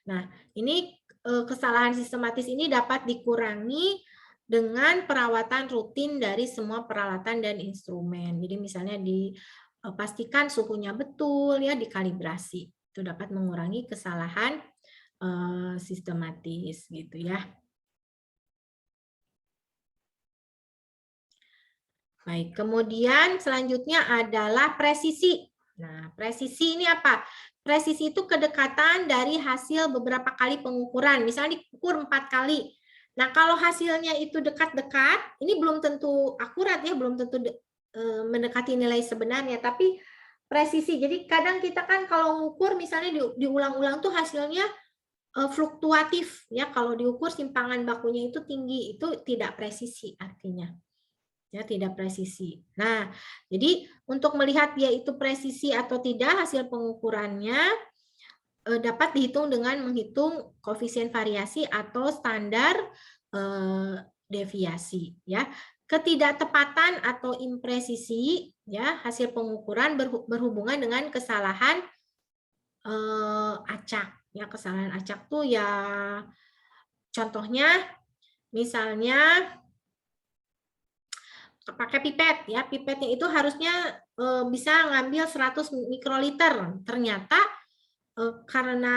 Nah, ini kesalahan sistematis ini dapat dikurangi dengan perawatan rutin dari semua peralatan dan instrumen. Jadi misalnya dipastikan suhunya betul ya, dikalibrasi. Itu dapat mengurangi kesalahan sistematis gitu ya. Baik, kemudian selanjutnya adalah presisi. Nah, presisi ini apa? Presisi itu kedekatan dari hasil beberapa kali pengukuran. Misalnya diukur 4 kali. Nah, kalau hasilnya itu dekat-dekat, ini belum tentu akurat ya, belum tentu mendekati nilai sebenarnya, tapi presisi. Jadi kadang kita kan kalau mengukur misalnya diulang-ulang tuh hasilnya fluktuatif ya. Kalau diukur simpangan bakunya itu tinggi, itu tidak presisi artinya. Ya, tidak presisi. Nah, jadi untuk melihat dia itu presisi atau tidak hasil pengukurannya dapat dihitung dengan menghitung koefisien variasi atau standar deviasi ya. Ketidaktepatan atau impresisi ya hasil pengukuran berhubungan dengan kesalahan acak ya. Kesalahan acak tuh ya contohnya misalnya pakai pipet ya, pipetnya itu harusnya bisa ngambil 100 mikroliter, ternyata karena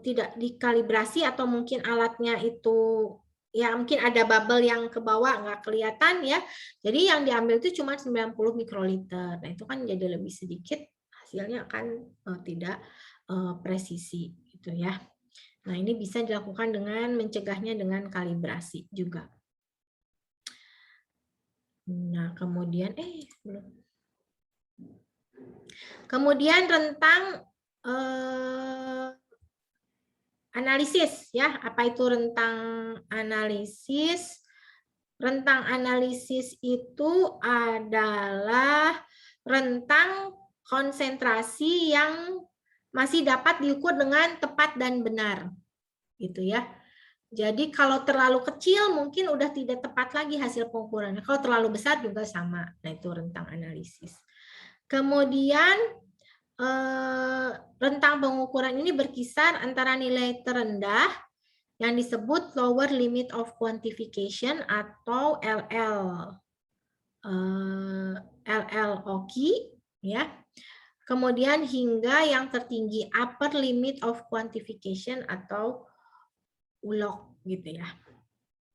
tidak dikalibrasi atau mungkin alatnya itu ya mungkin ada bubble yang ke bawah nggak kelihatan ya, jadi yang diambil itu cuma 90 mikroliter. Nah itu kan jadi lebih sedikit, hasilnya akan tidak presisi gitu ya. Nah ini bisa dilakukan dengan mencegahnya dengan kalibrasi juga. Nah, kemudian belum. Kemudian rentang analisis ya. Apa itu rentang analisis? Rentang analisis itu adalah rentang konsentrasi yang masih dapat diukur dengan tepat dan benar. Gitu ya. Jadi kalau terlalu kecil mungkin udah tidak tepat lagi hasil pengukurannya. Kalau terlalu besar juga sama. Nah itu rentang analisis. Kemudian rentang pengukuran ini berkisar antara nilai terendah yang disebut lower limit of quantification atau LLOQ ya. Kemudian hingga yang tertinggi upper limit of quantification atau ULOQ gitu ya.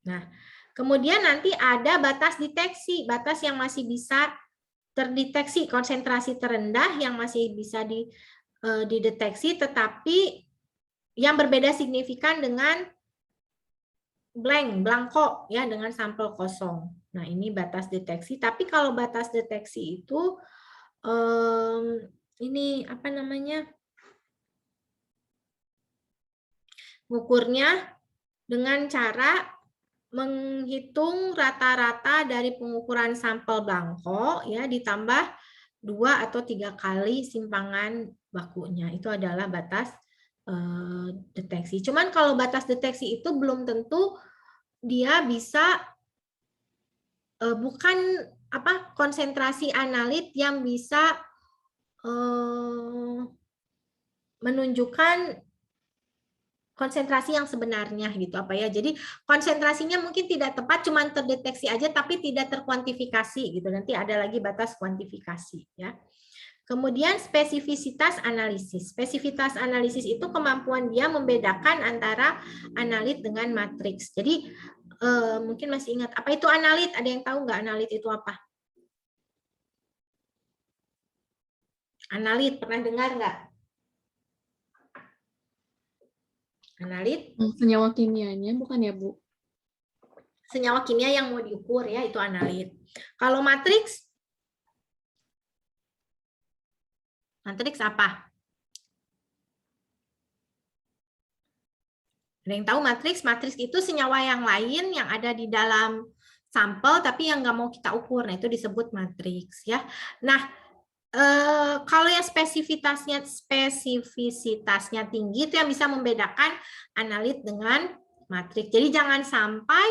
Nah, kemudian nanti ada batas deteksi, batas yang masih bisa terdeteksi, konsentrasi terendah yang masih bisa dideteksi, tetapi yang berbeda signifikan dengan blanko ya, dengan sampel kosong. Nah, ini batas deteksi. Tapi kalau batas deteksi itu ini apa namanya? Mengukurnya dengan cara menghitung rata-rata dari pengukuran sampel blanko ya ditambah 2 atau 3 kali simpangan bakunya. Itu adalah batas deteksi. Cuman kalau batas deteksi itu belum tentu dia bisa bukan apa konsentrasi analit yang bisa menunjukkan konsentrasi yang sebenarnya gitu apa ya. Jadi konsentrasinya mungkin tidak tepat, cuma terdeteksi aja tapi tidak terkuantifikasi gitu. Nanti ada lagi batas kuantifikasi ya. Kemudian spesifisitas analisis. Spesifisitas analisis itu kemampuan dia membedakan antara analit dengan matriks. Jadi mungkin masih ingat apa itu analit? Ada yang tahu nggak analit itu apa? Analit pernah dengar nggak? Analit? Senyawa kimianya bukan ya, Bu? Senyawa kimia yang mau diukur ya, itu analit. Kalau matriks? Matriks apa? Ada yang tahu matriks? Matriks itu senyawa yang lain yang ada di dalam sampel tapi yang nggak mau kita ukur. Nah, itu disebut matriks ya. Nah, kalau yang spesifisitasnya tinggi itu yang bisa membedakan analit dengan matriks. Jadi jangan sampai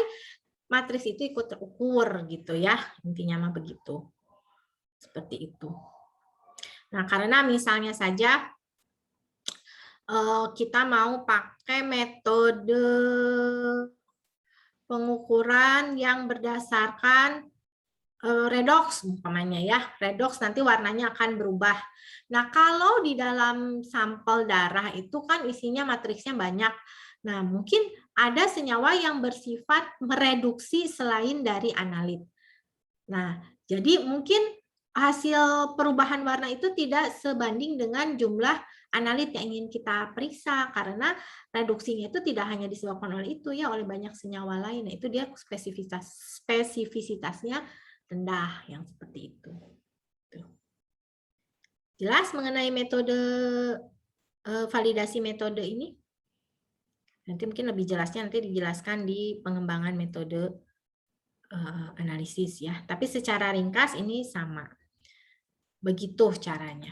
matriks itu ikut terukur gitu ya. Intinya mah begitu. Seperti itu. Nah, karena misalnya saja kita mau pakai metode pengukuran yang berdasarkan redox umpamanya ya. Redox nanti warnanya akan berubah. Nah, kalau di dalam sampel darah itu kan isinya matriksnya banyak. Nah, mungkin ada senyawa yang bersifat mereduksi selain dari analit. Nah, jadi mungkin hasil perubahan warna itu tidak sebanding dengan jumlah analit yang ingin kita periksa karena reduksinya itu tidak hanya disebabkan oleh itu ya, oleh banyak senyawa lain. Nah, itu dia spesifisitasnya rendah yang seperti itu. Jelas mengenai metode validasi metode ini? Nanti mungkin lebih jelasnya nanti dijelaskan di pengembangan metode analisis ya. Tapi secara ringkas ini sama. Begitu caranya.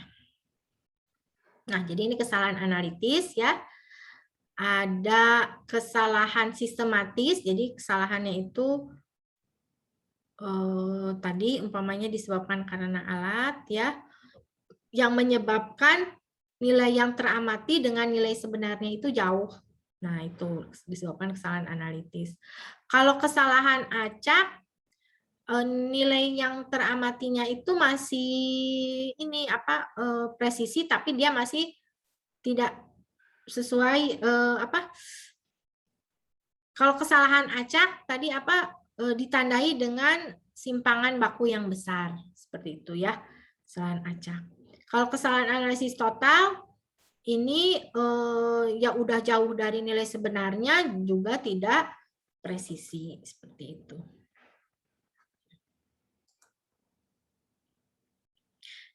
Nah, jadi ini kesalahan analitis ya. Ada kesalahan sistematis, jadi kesalahannya itu tadi umpamanya disebabkan karena alat ya, yang menyebabkan nilai yang teramati dengan nilai sebenarnya itu jauh. Nah, itu disebabkan kesalahan analitis. Kalau kesalahan acak, nilai yang teramatinya itu masih ini apa presisi, tapi dia masih tidak sesuai apa. Kalau kesalahan acak tadi apa ditandai dengan simpangan baku yang besar seperti itu ya, kesalahan acak. Kalau kesalahan analisis total ini ya udah jauh dari nilai sebenarnya juga tidak presisi seperti itu.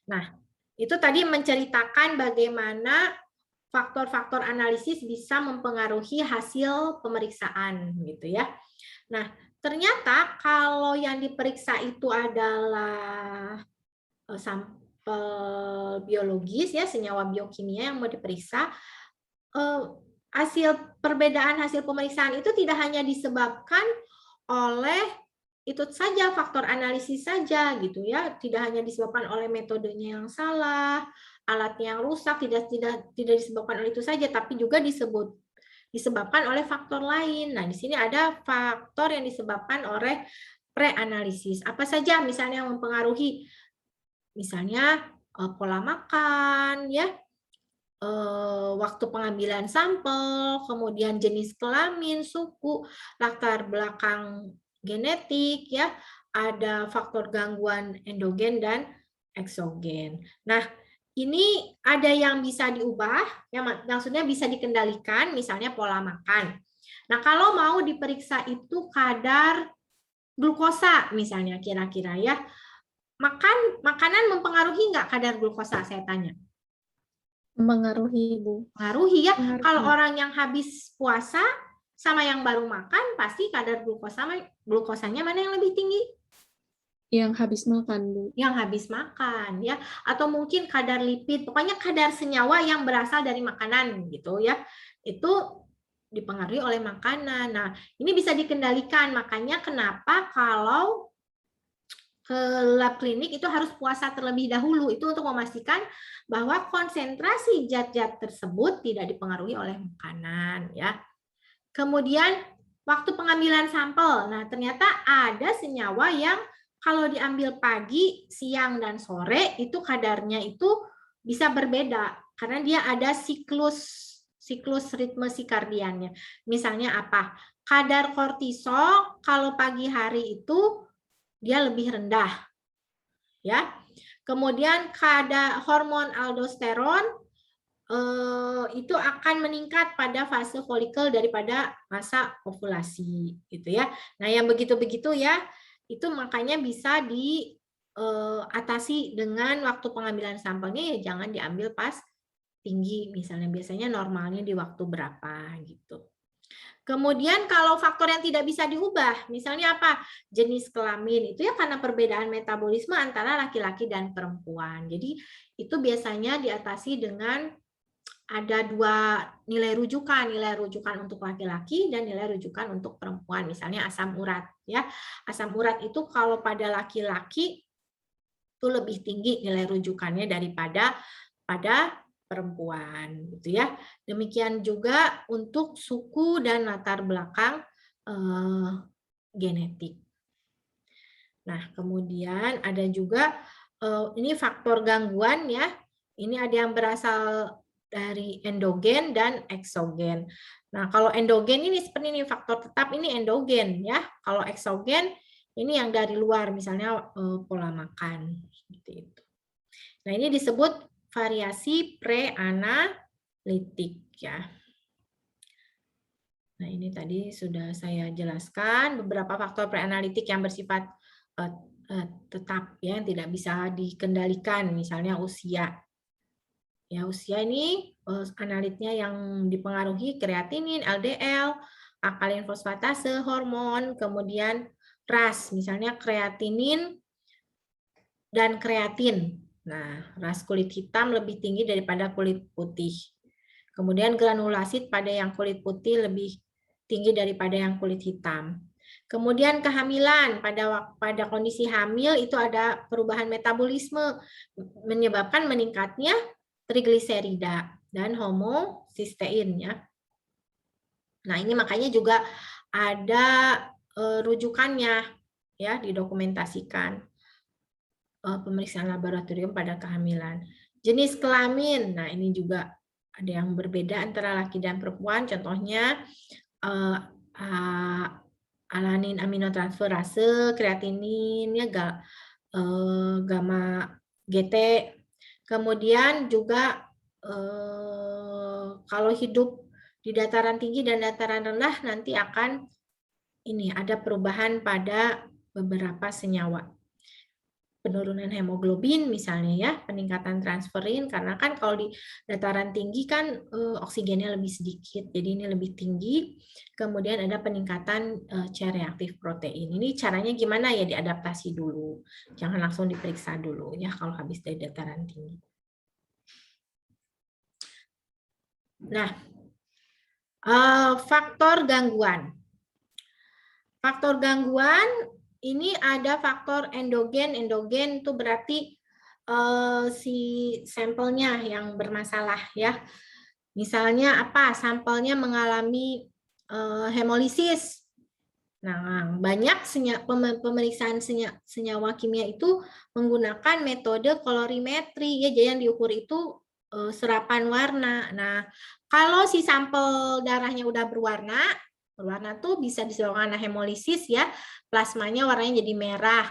Nah, itu tadi menceritakan bagaimana faktor-faktor analisis bisa mempengaruhi hasil pemeriksaan gitu ya. Nah, ternyata kalau yang diperiksa itu adalah sampel biologis ya, senyawa biokimia yang mau diperiksa, perbedaan hasil pemeriksaan itu tidak hanya disebabkan oleh itu saja faktor analisis saja gitu ya, tidak hanya disebabkan oleh metodenya yang salah, alatnya yang rusak, tidak disebabkan oleh itu saja, tapi juga disebabkan oleh faktor lain. Nah, di sini ada faktor yang disebabkan oleh pre-analisis. Apa saja misalnya yang mempengaruhi? Misalnya pola makan, ya, waktu pengambilan sampel, kemudian jenis kelamin, suku, latar belakang genetik, ya, ada faktor gangguan endogen dan eksogen. Nah, ini ada yang bisa diubah, yang maksudnya bisa dikendalikan, misalnya pola makan. Nah, kalau mau diperiksa itu kadar glukosa, misalnya kira-kira ya, makanan mempengaruhi nggak kadar glukosa? Saya tanya. Mempengaruhi, Bu. Pengaruhi ya. Pengaruhi. Kalau orang yang habis puasa sama yang baru makan, pasti kadar glukosanya mana yang lebih tinggi? Yang habis makan, Bu. Yang habis makan ya. Atau mungkin kadar lipid, pokoknya kadar senyawa yang berasal dari makanan gitu ya. Itu dipengaruhi oleh makanan. Nah, ini bisa dikendalikan. Makanya kenapa kalau ke lab klinik itu harus puasa terlebih dahulu. Itu untuk memastikan bahwa konsentrasi zat-zat tersebut tidak dipengaruhi oleh makanan ya. Kemudian waktu pengambilan sampel. Nah, ternyata ada senyawa yang kalau diambil pagi, siang dan sore itu kadarnya itu bisa berbeda karena dia ada siklus ritme sikardiannya. Misalnya apa? Kadar kortisol kalau pagi hari itu dia lebih rendah. Ya. Kemudian kadar hormon aldosteron itu akan meningkat pada fase folikel daripada masa ovulasi gitu ya. Nah, yang begitu-begitu ya, itu makanya bisa diatasi dengan waktu pengambilan sampelnya ya jangan diambil pas tinggi misalnya, biasanya normalnya di waktu berapa gitu. Kemudian kalau faktor yang tidak bisa diubah, misalnya apa? Jenis kelamin, itu ya karena perbedaan metabolisme antara laki-laki dan perempuan. Jadi itu biasanya diatasi dengan ada dua nilai rujukan untuk laki-laki dan nilai rujukan untuk perempuan. Misalnya asam urat, ya. Asam urat itu kalau pada laki-laki itu lebih tinggi nilai rujukannya daripada pada perempuan, gitu ya. Demikian juga untuk suku dan latar belakang genetik. Nah, kemudian ada juga ini faktor gangguan ya. Ini ada yang berasal dari endogen dan eksogen. Nah, kalau endogen ini seperti ini faktor tetap ini endogen ya. Kalau eksogen ini yang dari luar, misalnya pola makan seperti itu. Nah, ini disebut variasi preanalitik ya. Nah, ini tadi sudah saya jelaskan beberapa faktor preanalitik yang bersifat tetap ya, yang tidak bisa dikendalikan, misalnya usia. Ya, usia ini analitnya yang dipengaruhi kreatinin, LDL, alkalin fosfatase, hormon, kemudian ras, misalnya kreatinin dan kreatin. Nah, ras kulit hitam lebih tinggi daripada kulit putih. Kemudian granulasit pada yang kulit putih lebih tinggi daripada yang kulit hitam. Kemudian kehamilan, pada kondisi hamil itu ada perubahan metabolisme menyebabkan meningkatnya trigliserida dan homosistein ya. Nah, ini makanya juga ada rujukannya ya, didokumentasikan pemeriksaan laboratorium pada kehamilan. Jenis kelamin, nah ini juga ada yang berbeda antara laki dan perempuan, contohnya alanin aminotransferase, kreatinin, ya, gamma GT. Kemudian juga kalau hidup di dataran tinggi dan dataran rendah nanti akan ini ada perubahan pada beberapa senyawa. Penurunan hemoglobin misalnya ya, peningkatan transferin karena kan kalau di dataran tinggi kan oksigennya lebih sedikit, jadi ini lebih tinggi. Kemudian ada peningkatan C-reaktif protein. Ini caranya gimana ya, diadaptasi dulu, jangan langsung diperiksa dulu ya kalau habis dari dataran tinggi. Nah, faktor gangguan. Faktor gangguan ini ada faktor endogen. Endogen itu berarti si sampelnya yang bermasalah ya. Misalnya apa? Sampelnya mengalami hemolisis. Nah, banyak pemeriksaan senyawa kimia itu menggunakan metode kolorimetri ya. Jadi yang diukur itu serapan warna. Nah, kalau si sampel darahnya udah berwarna tuh bisa disebabkan hemolisis ya, plasmanya warnanya jadi merah.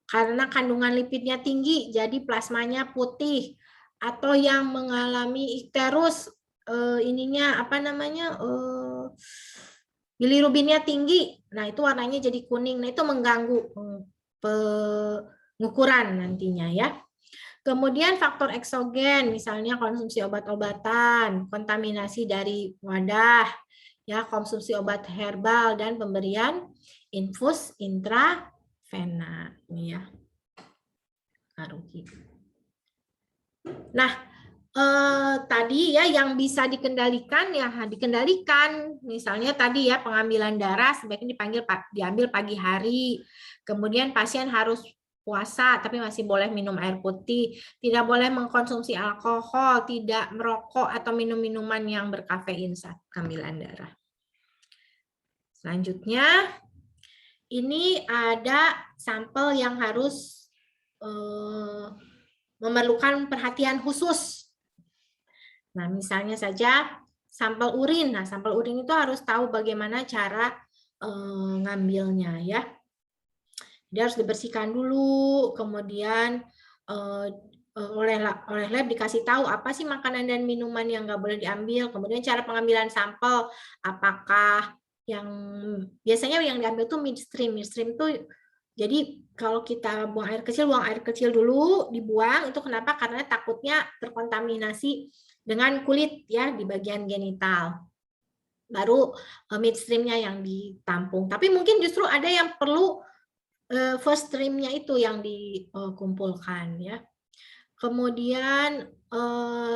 Karena kandungan lipidnya tinggi, jadi plasmanya putih. Atau yang mengalami ikterus, ininya apa namanya, bilirubinnya tinggi, nah itu warnanya jadi kuning. Nah itu mengganggu pengukuran nantinya ya. Kemudian faktor eksogen, misalnya konsumsi obat-obatan, kontaminasi dari wadah, ya, konsumsi obat herbal dan pemberian infus intravena, ini ya. Nah, tadi ya yang bisa dikendalikan ya dikendalikan, misalnya tadi ya pengambilan darah sebaiknya diambil pagi hari, kemudian pasien harus puasa tapi masih boleh minum air putih, tidak boleh mengkonsumsi alkohol, tidak merokok atau minum minuman yang berkafein saat pengambilan darah. Selanjutnya ini ada sampel yang harus memerlukan perhatian khusus. Nah, misalnya saja sampel urin. Nah, sampel urin itu harus tahu bagaimana cara ngambilnya ya. Dia harus dibersihkan dulu, kemudian oleh lab dikasih tahu apa sih makanan dan minuman yang nggak boleh diambil, kemudian cara pengambilan sampel, apakah yang biasanya yang diambil tuh midstream. Midstream tuh jadi kalau kita buang air kecil dulu, dibuang. Itu kenapa? Karena takutnya terkontaminasi dengan kulit ya di bagian genital. baru midstream-nya yang ditampung. Tapi mungkin justru ada yang perlu first stream-nya itu yang dikumpulkan ya. Kemudian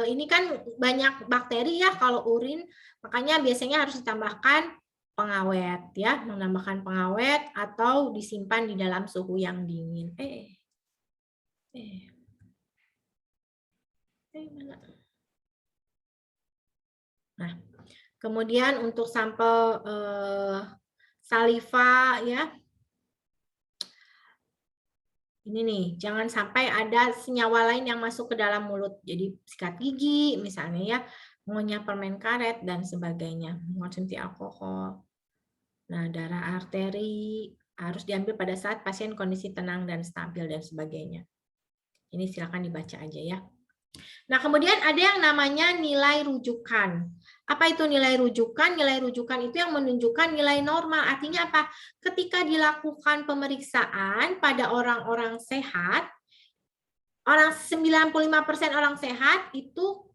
ini kan banyak bakteri ya kalau urin, makanya biasanya harus ditambahkan pengawet ya, menambahkan pengawet atau disimpan di dalam suhu yang dingin. Nah, kemudian untuk sampel saliva ya, ini nih, jangan sampai ada senyawa lain yang masuk ke dalam mulut. Jadi sikat gigi misalnya ya, mengunyah permen karet dan sebagainya, mengonsumsi alkohol. Nah, darah arteri harus diambil pada saat pasien kondisi tenang dan stabil dan sebagainya. Ini silakan dibaca aja ya. Nah, kemudian ada yang namanya nilai rujukan. Apa itu nilai rujukan? Nilai rujukan itu yang menunjukkan nilai normal. Artinya apa? Ketika dilakukan pemeriksaan pada orang-orang sehat, 95% orang sehat itu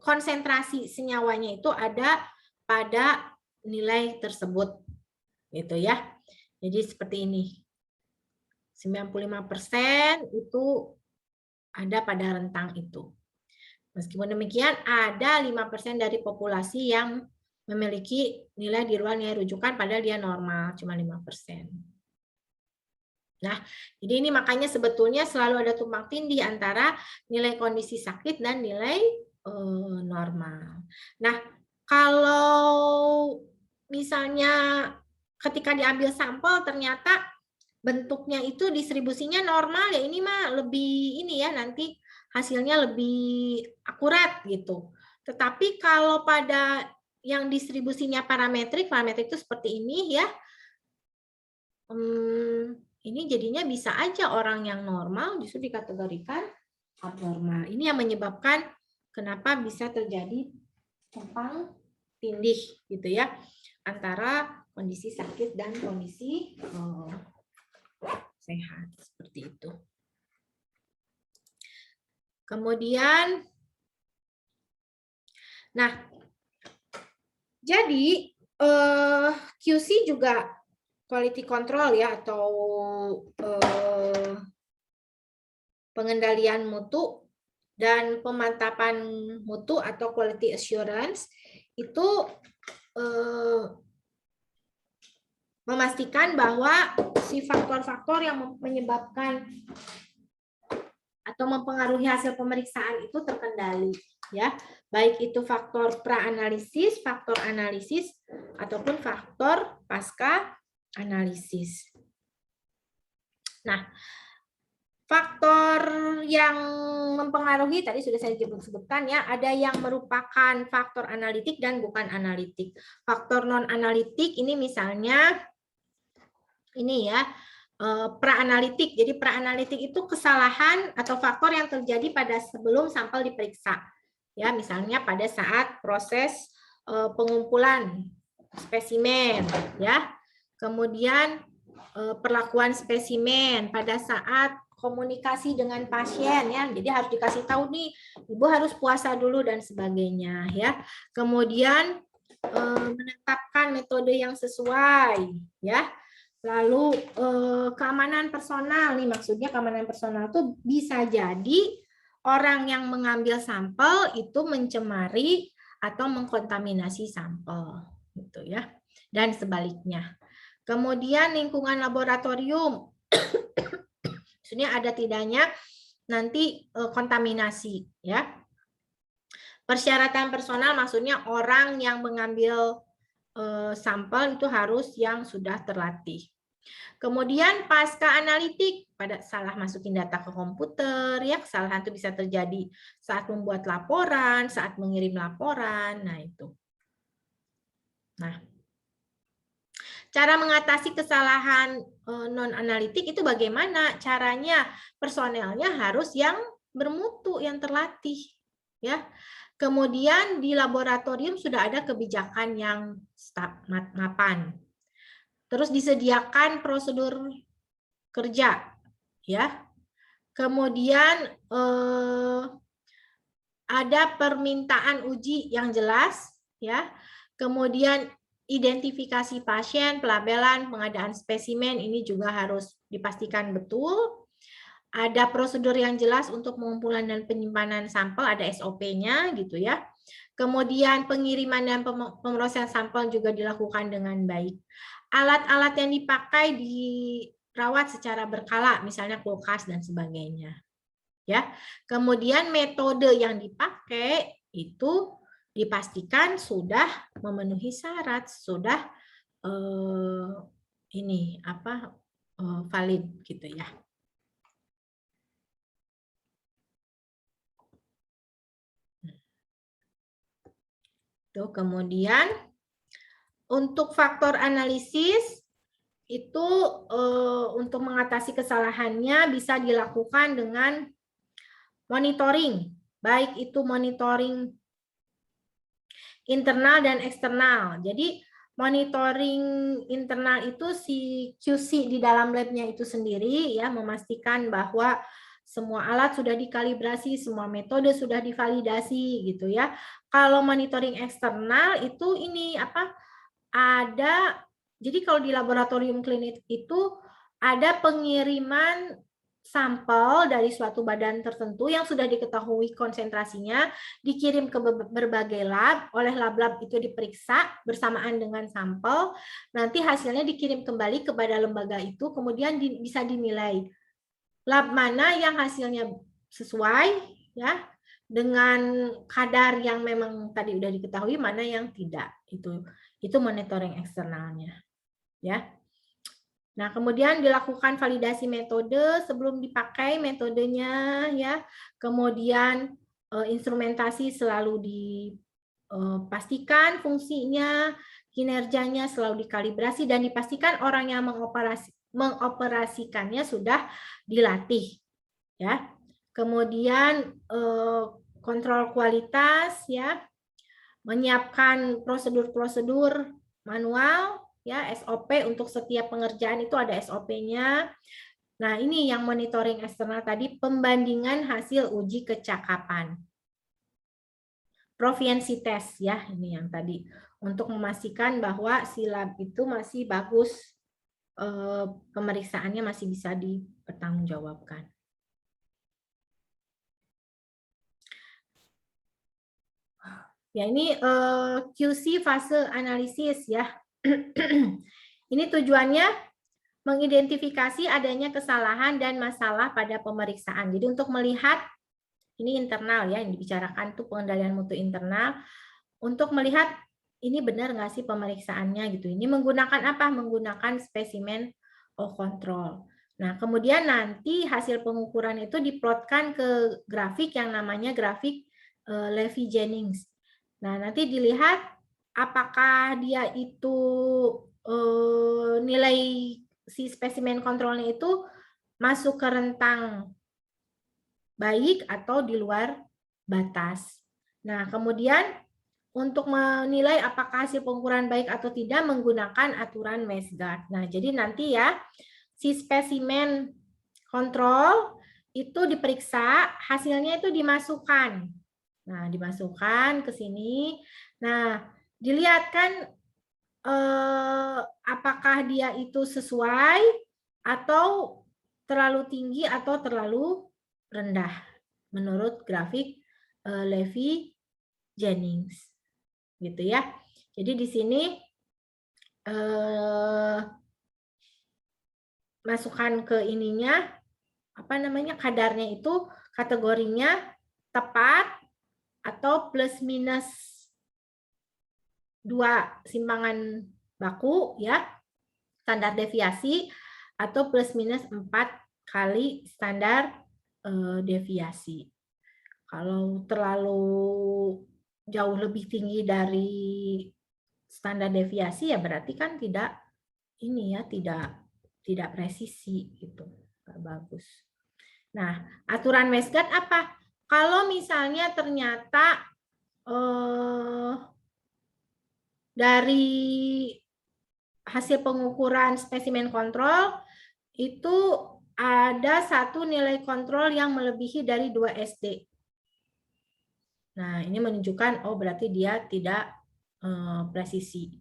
konsentrasi senyawanya itu ada pada nilai tersebut. Gitu ya. Jadi seperti ini. 95% itu ada pada rentang itu. Meskipun demikian, ada 5% dari populasi yang memiliki nilai di luar nilai rujukan, padahal dia normal, cuma 5%. Nah, jadi ini makanya sebetulnya selalu ada tumpang tindih antara nilai kondisi sakit dan nilai normal. Nah, kalau misalnya ketika diambil sampel ternyata bentuknya itu distribusinya normal, ya ini mah lebih ini ya, nanti hasilnya lebih akurat gitu. Tetapi kalau pada yang distribusinya parametrik itu seperti ini ya, ini jadinya bisa aja orang yang normal justru dikategorikan abnormal. Ini yang menyebabkan kenapa bisa terjadi tumpang tindih gitu ya, antara kondisi sakit dan kondisi sehat, seperti itu. Kemudian, nah, jadi QC juga quality control ya, atau pengendalian mutu dan pemantapan mutu atau quality assurance itu memastikan bahwa si faktor-faktor yang menyebabkan atau mempengaruhi hasil pemeriksaan itu terkendali ya, baik itu faktor pra-analisis, faktor analisis ataupun faktor pasca analisis. Nah, faktor yang mempengaruhi tadi sudah saya sebutkan ya, ada yang merupakan faktor analitik dan bukan analitik. Faktor non analitik ini misalnya ini ya, pra-analitik. Jadi pra-analitik itu kesalahan atau faktor yang terjadi pada sebelum sampel diperiksa. Ya, misalnya pada saat proses pengumpulan spesimen ya. Kemudian perlakuan spesimen pada saat komunikasi dengan pasien ya. Jadi harus dikasih tahu nih, Ibu harus puasa dulu dan sebagainya ya. Kemudian menetapkan metode yang sesuai ya. Lalu keamanan personal nih, maksudnya keamanan personal itu bisa jadi orang yang mengambil sampel itu mencemari atau mengkontaminasi sampel gitu ya, dan sebaliknya. Kemudian lingkungan laboratorium, maksudnya ada tidaknya nanti kontaminasi ya. Persyaratan personal maksudnya orang yang mengambil sampel itu harus yang sudah terlatih. Kemudian pasca analitik, pada salah masukin data ke komputer, ya kesalahan itu bisa terjadi saat membuat laporan, saat mengirim laporan, nah itu. Nah, cara mengatasi kesalahan non analitik itu bagaimana? Caranya personelnya harus yang bermutu, yang terlatih, ya. Kemudian di laboratorium sudah ada kebijakan yang mapan. Terus disediakan prosedur kerja, ya. Kemudian ada permintaan uji yang jelas, ya. Kemudian identifikasi pasien, pelabelan, pengadaan spesimen ini juga harus dipastikan betul. Ada prosedur yang jelas untuk pengumpulan dan penyimpanan sampel, ada SOP-nya gitu ya. Kemudian pengiriman dan pemrosesan sampel juga dilakukan dengan baik. Alat-alat yang dipakai dirawat secara berkala, misalnya kulkas dan sebagainya. Ya. Kemudian metode yang dipakai itu dipastikan sudah memenuhi syarat, sudah valid gitu ya. Tuh, kemudian untuk faktor analisis itu untuk mengatasi kesalahannya bisa dilakukan dengan monitoring, baik itu monitoring internal dan eksternal. Jadi monitoring internal itu si QC di dalam labnya itu sendiri ya, memastikan bahwa semua alat sudah dikalibrasi, semua metode sudah divalidasi gitu ya. Kalau monitoring eksternal itu ini jadi kalau di laboratorium klinik itu ada pengiriman sampel dari suatu badan tertentu yang sudah diketahui konsentrasinya, dikirim ke berbagai lab, oleh lab-lab itu diperiksa bersamaan dengan sampel, nanti hasilnya dikirim kembali kepada lembaga itu, kemudian bisa dinilai lab mana yang hasilnya sesuai ya dengan kadar yang memang tadi udah diketahui, mana yang tidak. Itu monitoring eksternalnya ya. Nah, kemudian dilakukan validasi metode sebelum dipakai metodenya ya. Kemudian instrumentasi selalu dipastikan fungsinya, kinerjanya selalu dikalibrasi dan dipastikan orang yang mengoperasikannya sudah dilatih ya. Kemudian kontrol kualitas ya, menyiapkan prosedur-prosedur manual ya, SOP untuk setiap pengerjaan itu ada SOP-nya. Nah, ini yang monitoring eksternal tadi, pembandingan hasil uji kecakapan. Proficiency test ya, ini yang tadi untuk memastikan bahwa si lab itu masih bagus, pemeriksaannya masih bisa dipertanggungjawabkan. Ya, ini QC fase analisis ya. Ini tujuannya mengidentifikasi adanya kesalahan dan masalah pada pemeriksaan. Jadi untuk melihat, ini internal ya, yang dibicarakan tuh pengendalian mutu internal, untuk melihat ini benar nggak sih pemeriksaannya gitu. Ini menggunakan apa? Menggunakan spesimen kontrol. Nah, kemudian nanti hasil pengukuran itu diplotkan ke grafik yang namanya grafik Levy-Jennings. Nah, nanti dilihat apakah dia itu nilai si spesimen kontrolnya itu masuk ke rentang baik atau di luar batas. Nah, kemudian untuk menilai apakah hasil pengukuran baik atau tidak menggunakan aturan Westgard. Nah, jadi nanti ya si spesimen kontrol itu diperiksa, hasilnya itu dimasukkan. Nah, dimasukkan ke sini. Nah, dilihat kan apakah dia itu sesuai atau terlalu tinggi atau terlalu rendah menurut grafik Levy-Jennings gitu ya. Jadi di sini masukkan ke ininya kadarnya itu kategorinya tepat atau plus minus 2 simpangan baku ya, standar deviasi, atau plus minus 4 kali standar deviasi. Kalau terlalu jauh lebih tinggi dari standar deviasi ya berarti kan tidak presisi gitu, nggak bagus. Nah, aturan Westgard apa? Kalau misalnya ternyata dari hasil pengukuran spesimen kontrol itu ada satu nilai kontrol yang melebihi dari 2 SD. Nah, ini menunjukkan berarti dia tidak presisi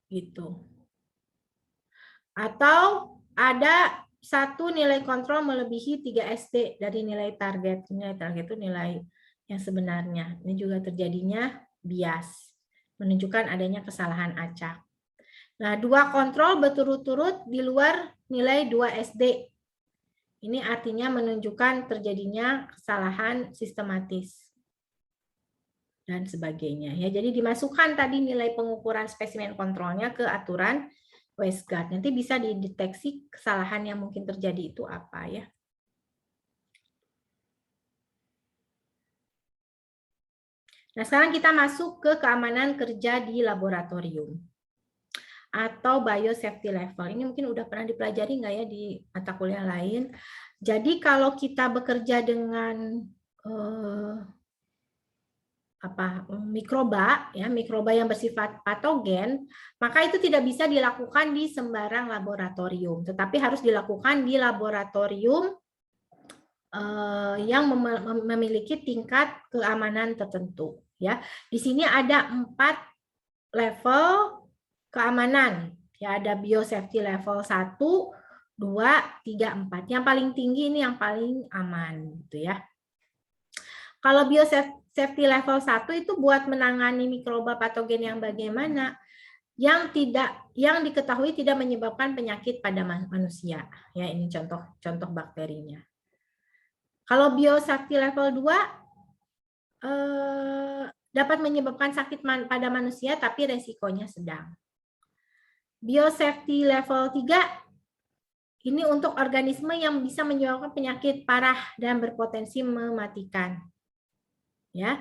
gitu. Atau ada satu nilai kontrol melebihi 3 SD dari nilai target. Nilai target itu nilai yang sebenarnya. Ini juga terjadinya bias, menunjukkan adanya kesalahan acak. Nah, 2 kontrol berturut-turut di luar nilai 2 SD. Ini artinya menunjukkan terjadinya kesalahan sistematis dan sebagainya. Ya, jadi dimasukkan tadi nilai pengukuran spesimen kontrolnya ke aturan Wasteguard. Nanti bisa dideteksi kesalahan yang mungkin terjadi itu apa ya. Nah, sekarang kita masuk ke keamanan kerja di laboratorium atau biosafety level. Ini mungkin udah pernah dipelajari nggak ya di mata kuliah lain. Jadi kalau kita bekerja dengan mikroba yang bersifat patogen, maka itu tidak bisa dilakukan di sembarang laboratorium, tetapi harus dilakukan di laboratorium yang memiliki tingkat keamanan tertentu. Ya, di sini ada 4 level keamanan. Ya, ada biosafety level 1, 2, 3, 4. Yang paling tinggi ini yang paling aman, gitu ya. Kalau biosafety level 1 itu buat menangani mikroba patogen yang bagaimana? Yang diketahui tidak menyebabkan penyakit pada manusia. Ya, ini contoh bakterinya. Kalau biosafety level 2 dapat menyebabkan sakit pada manusia tapi resikonya sedang. Biosafety level 3 ini untuk organisme yang bisa menyebabkan penyakit parah dan berpotensi mematikan. Ya.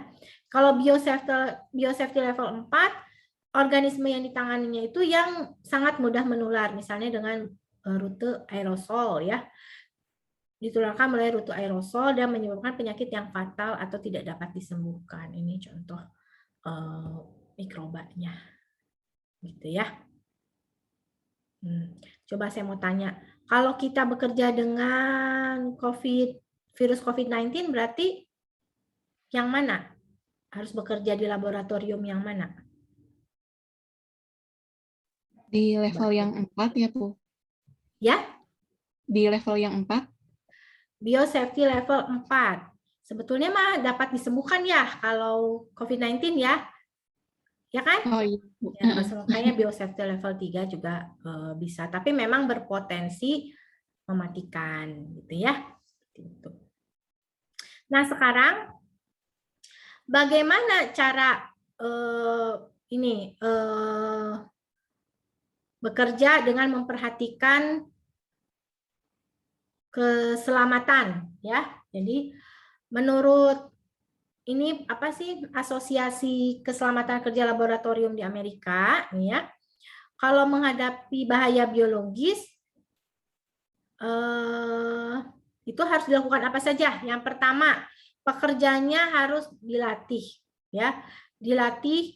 Kalau biosafety level 4, organisme yang ditanganinya itu yang sangat mudah menular, misalnya dengan rute aerosol ya. Ditularkan melalui rute aerosol dan menyebabkan penyakit yang fatal atau tidak dapat disembuhkan. Ini contoh mikrobanya. Gitu ya. Coba saya mau tanya, kalau kita bekerja dengan virus COVID-19 berarti yang mana? Harus bekerja di laboratorium yang mana? Di level yang 4 ya, Bu? Ya? Di level yang 4? Biosafety level 4. Sebetulnya mah dapat disembuhkan ya kalau COVID-19 ya. Ya kan? Oh iya, Bu. Ya, makanya biosafety level 3 juga bisa. Tapi memang berpotensi mematikan. Gitu ya. Gitu. Nah, sekarang bagaimana cara bekerja dengan memperhatikan keselamatan ya. Jadi menurut ini apa sih Asosiasi Keselamatan Kerja Laboratorium di Amerika nih ya. Kalau menghadapi bahaya biologis itu harus dilakukan apa saja? Yang pertama, pekerjanya harus dilatih ya. Dilatih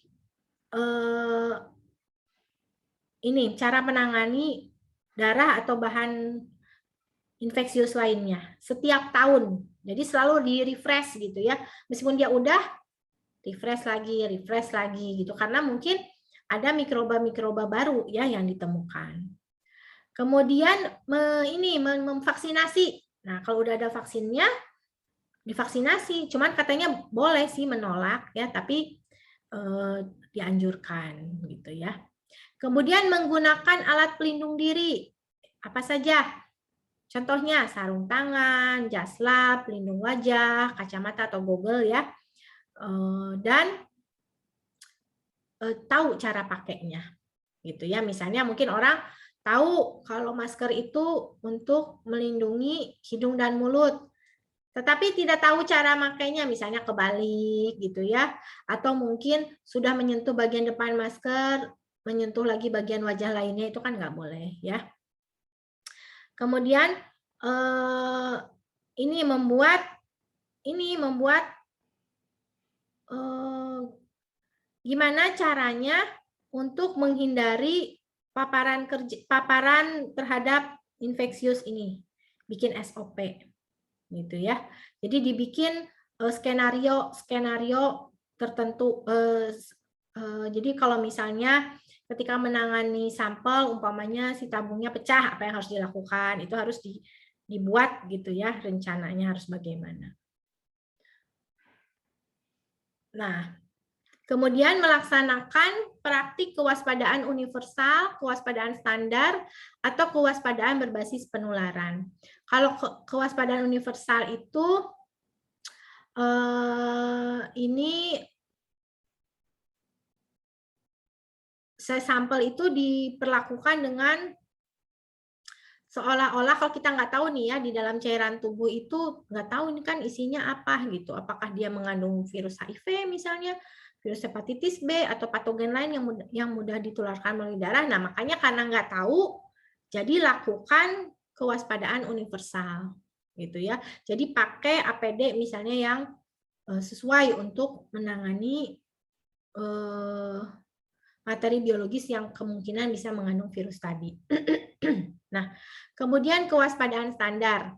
ini cara menangani darah atau bahan infeksius lainnya setiap tahun. Jadi selalu di-refresh gitu ya. Meskipun dia udah refresh lagi gitu karena mungkin ada mikroba-mikroba baru ya yang ditemukan. Kemudian memvaksinasi. Nah, kalau udah ada vaksinnya divaksinasi. Cuman katanya boleh sih menolak ya, tapi dianjurkan gitu ya. Kemudian menggunakan alat pelindung diri. Apa saja? Contohnya sarung tangan, jas lab, pelindung wajah, kacamata atau goggle ya. Dan tahu cara pakainya. Gitu ya. Misalnya mungkin orang tahu kalau masker itu untuk melindungi hidung dan mulut. Tetapi tidak tahu cara makainya, misalnya kebalik gitu ya. Atau mungkin sudah menyentuh bagian depan masker, menyentuh lagi bagian wajah lainnya, itu kan nggak boleh ya. Kemudian ini membuat gimana caranya untuk menghindari paparan terhadap infeksius ini, bikin SOP gitu ya. Jadi dibikin skenario tertentu, Jadi kalau misalnya ketika menangani sampel, umpamanya si tabungnya pecah, apa yang harus dilakukan? Itu harus dibuat gitu ya, rencananya harus bagaimana. Nah, kemudian melaksanakan praktik kewaspadaan universal, kewaspadaan standar, atau kewaspadaan berbasis penularan. Kalau kewaspadaan universal itu ini sampel itu diperlakukan dengan seolah-olah kalau kita nggak tahu nih ya di dalam cairan tubuh itu nggak tahu ini kan isinya apa gitu. Apakah dia mengandung virus HIV misalnya, virus hepatitis B atau patogen lain yang mudah ditularkan melalui darah. Nah, makanya karena nggak tahu, jadi lakukan kewaspadaan universal gitu ya. Jadi pakai APD misalnya yang sesuai untuk menangani materi biologis yang kemungkinan bisa mengandung virus tadi. Nah, kemudian kewaspadaan standar.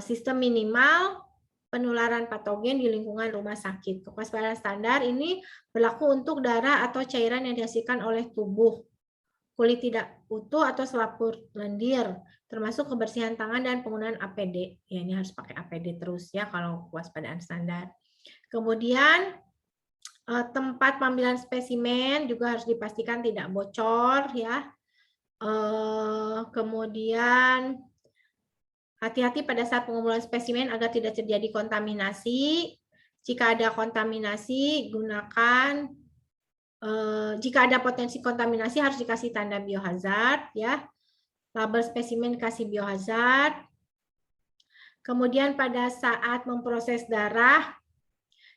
Sistem minimal penularan patogen di lingkungan rumah sakit. Kewaspadaan standar ini berlaku untuk darah atau cairan yang dihasilkan oleh tubuh, kulit tidak utuh atau selaput lendir, termasuk kebersihan tangan dan penggunaan APD. Ya, ini harus pakai APD terus ya kalau kewaspadaan standar. Kemudian tempat pengambilan spesimen juga harus dipastikan tidak bocor ya. Kemudian hati-hati pada saat pengumpulan spesimen agar tidak terjadi kontaminasi. Jika ada kontaminasi, gunakan. Jika ada potensi kontaminasi harus dikasih tanda biohazard ya. Label spesimen dikasih biohazard. Kemudian pada saat memproses darah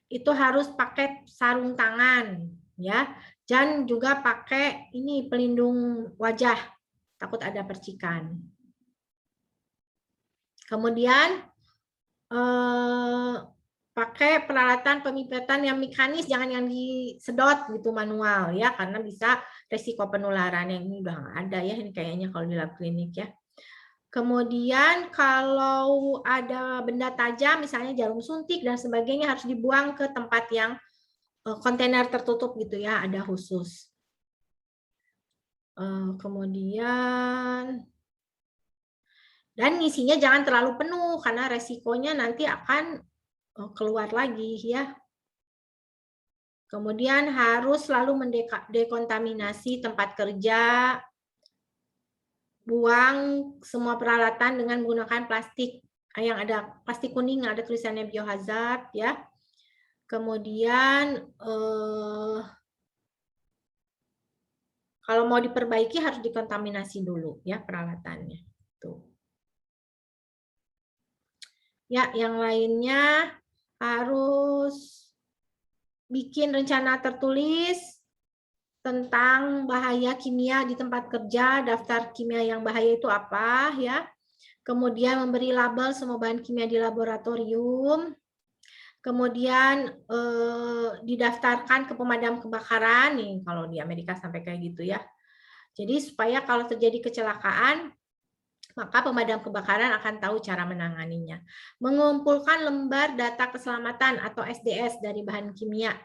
itu harus pakai sarung tangan ya. Dan juga pakai ini pelindung wajah, takut ada percikan. Kemudian pakai peralatan pemipetan yang mekanis, jangan yang disedot gitu manual ya, karena bisa resiko penularan. Yang ini udah nggak ada ya, ini kayaknya kalau di lab klinik ya. Kemudian kalau ada benda tajam, misalnya jarum suntik dan sebagainya, harus dibuang ke tempat yang kontainer tertutup gitu ya, ada khusus. Kemudian dan ngisinya jangan terlalu penuh karena resikonya nanti akan keluar lagi ya. Kemudian harus selalu mendekontaminasi tempat kerja, buang semua peralatan dengan menggunakan plastik yang ada plastik kuning, ada tulisannya biohazard ya. Kemudian kalau mau diperbaiki harus dikontaminasi dulu ya peralatannya. Tuh. Ya, yang lainnya harus bikin rencana tertulis tentang bahaya kimia di tempat kerja, daftar kimia yang bahaya itu apa ya. Kemudian memberi label semua bahan kimia di laboratorium. Kemudian didaftarkan ke pemadam kebakaran nih kalau di Amerika sampai kayak gitu ya. Jadi supaya kalau terjadi kecelakaan maka pemadam kebakaran akan tahu cara menanganinya. Mengumpulkan lembar data keselamatan atau SDS dari bahan kimia.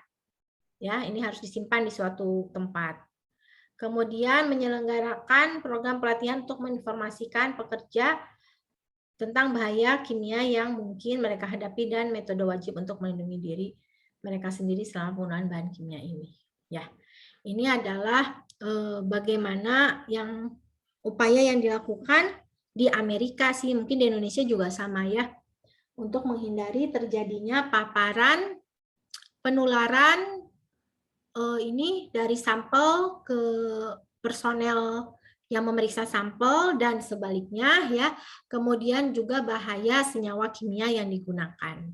Ya, ini harus disimpan di suatu tempat. Kemudian menyelenggarakan program pelatihan untuk menginformasikan pekerja tentang bahaya kimia yang mungkin mereka hadapi dan metode wajib untuk melindungi diri mereka sendiri selama penggunaan bahan kimia ini. Ya, ini adalah bagaimana yang upaya yang dilakukan di Amerika sih, mungkin di Indonesia juga sama ya, untuk menghindari terjadinya paparan penularan ini dari sampel ke personel yang memeriksa sampel dan sebaliknya ya. Kemudian juga bahaya senyawa kimia yang digunakan.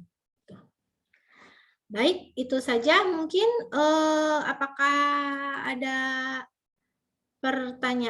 Baik, itu saja mungkin apakah ada pertanyaan?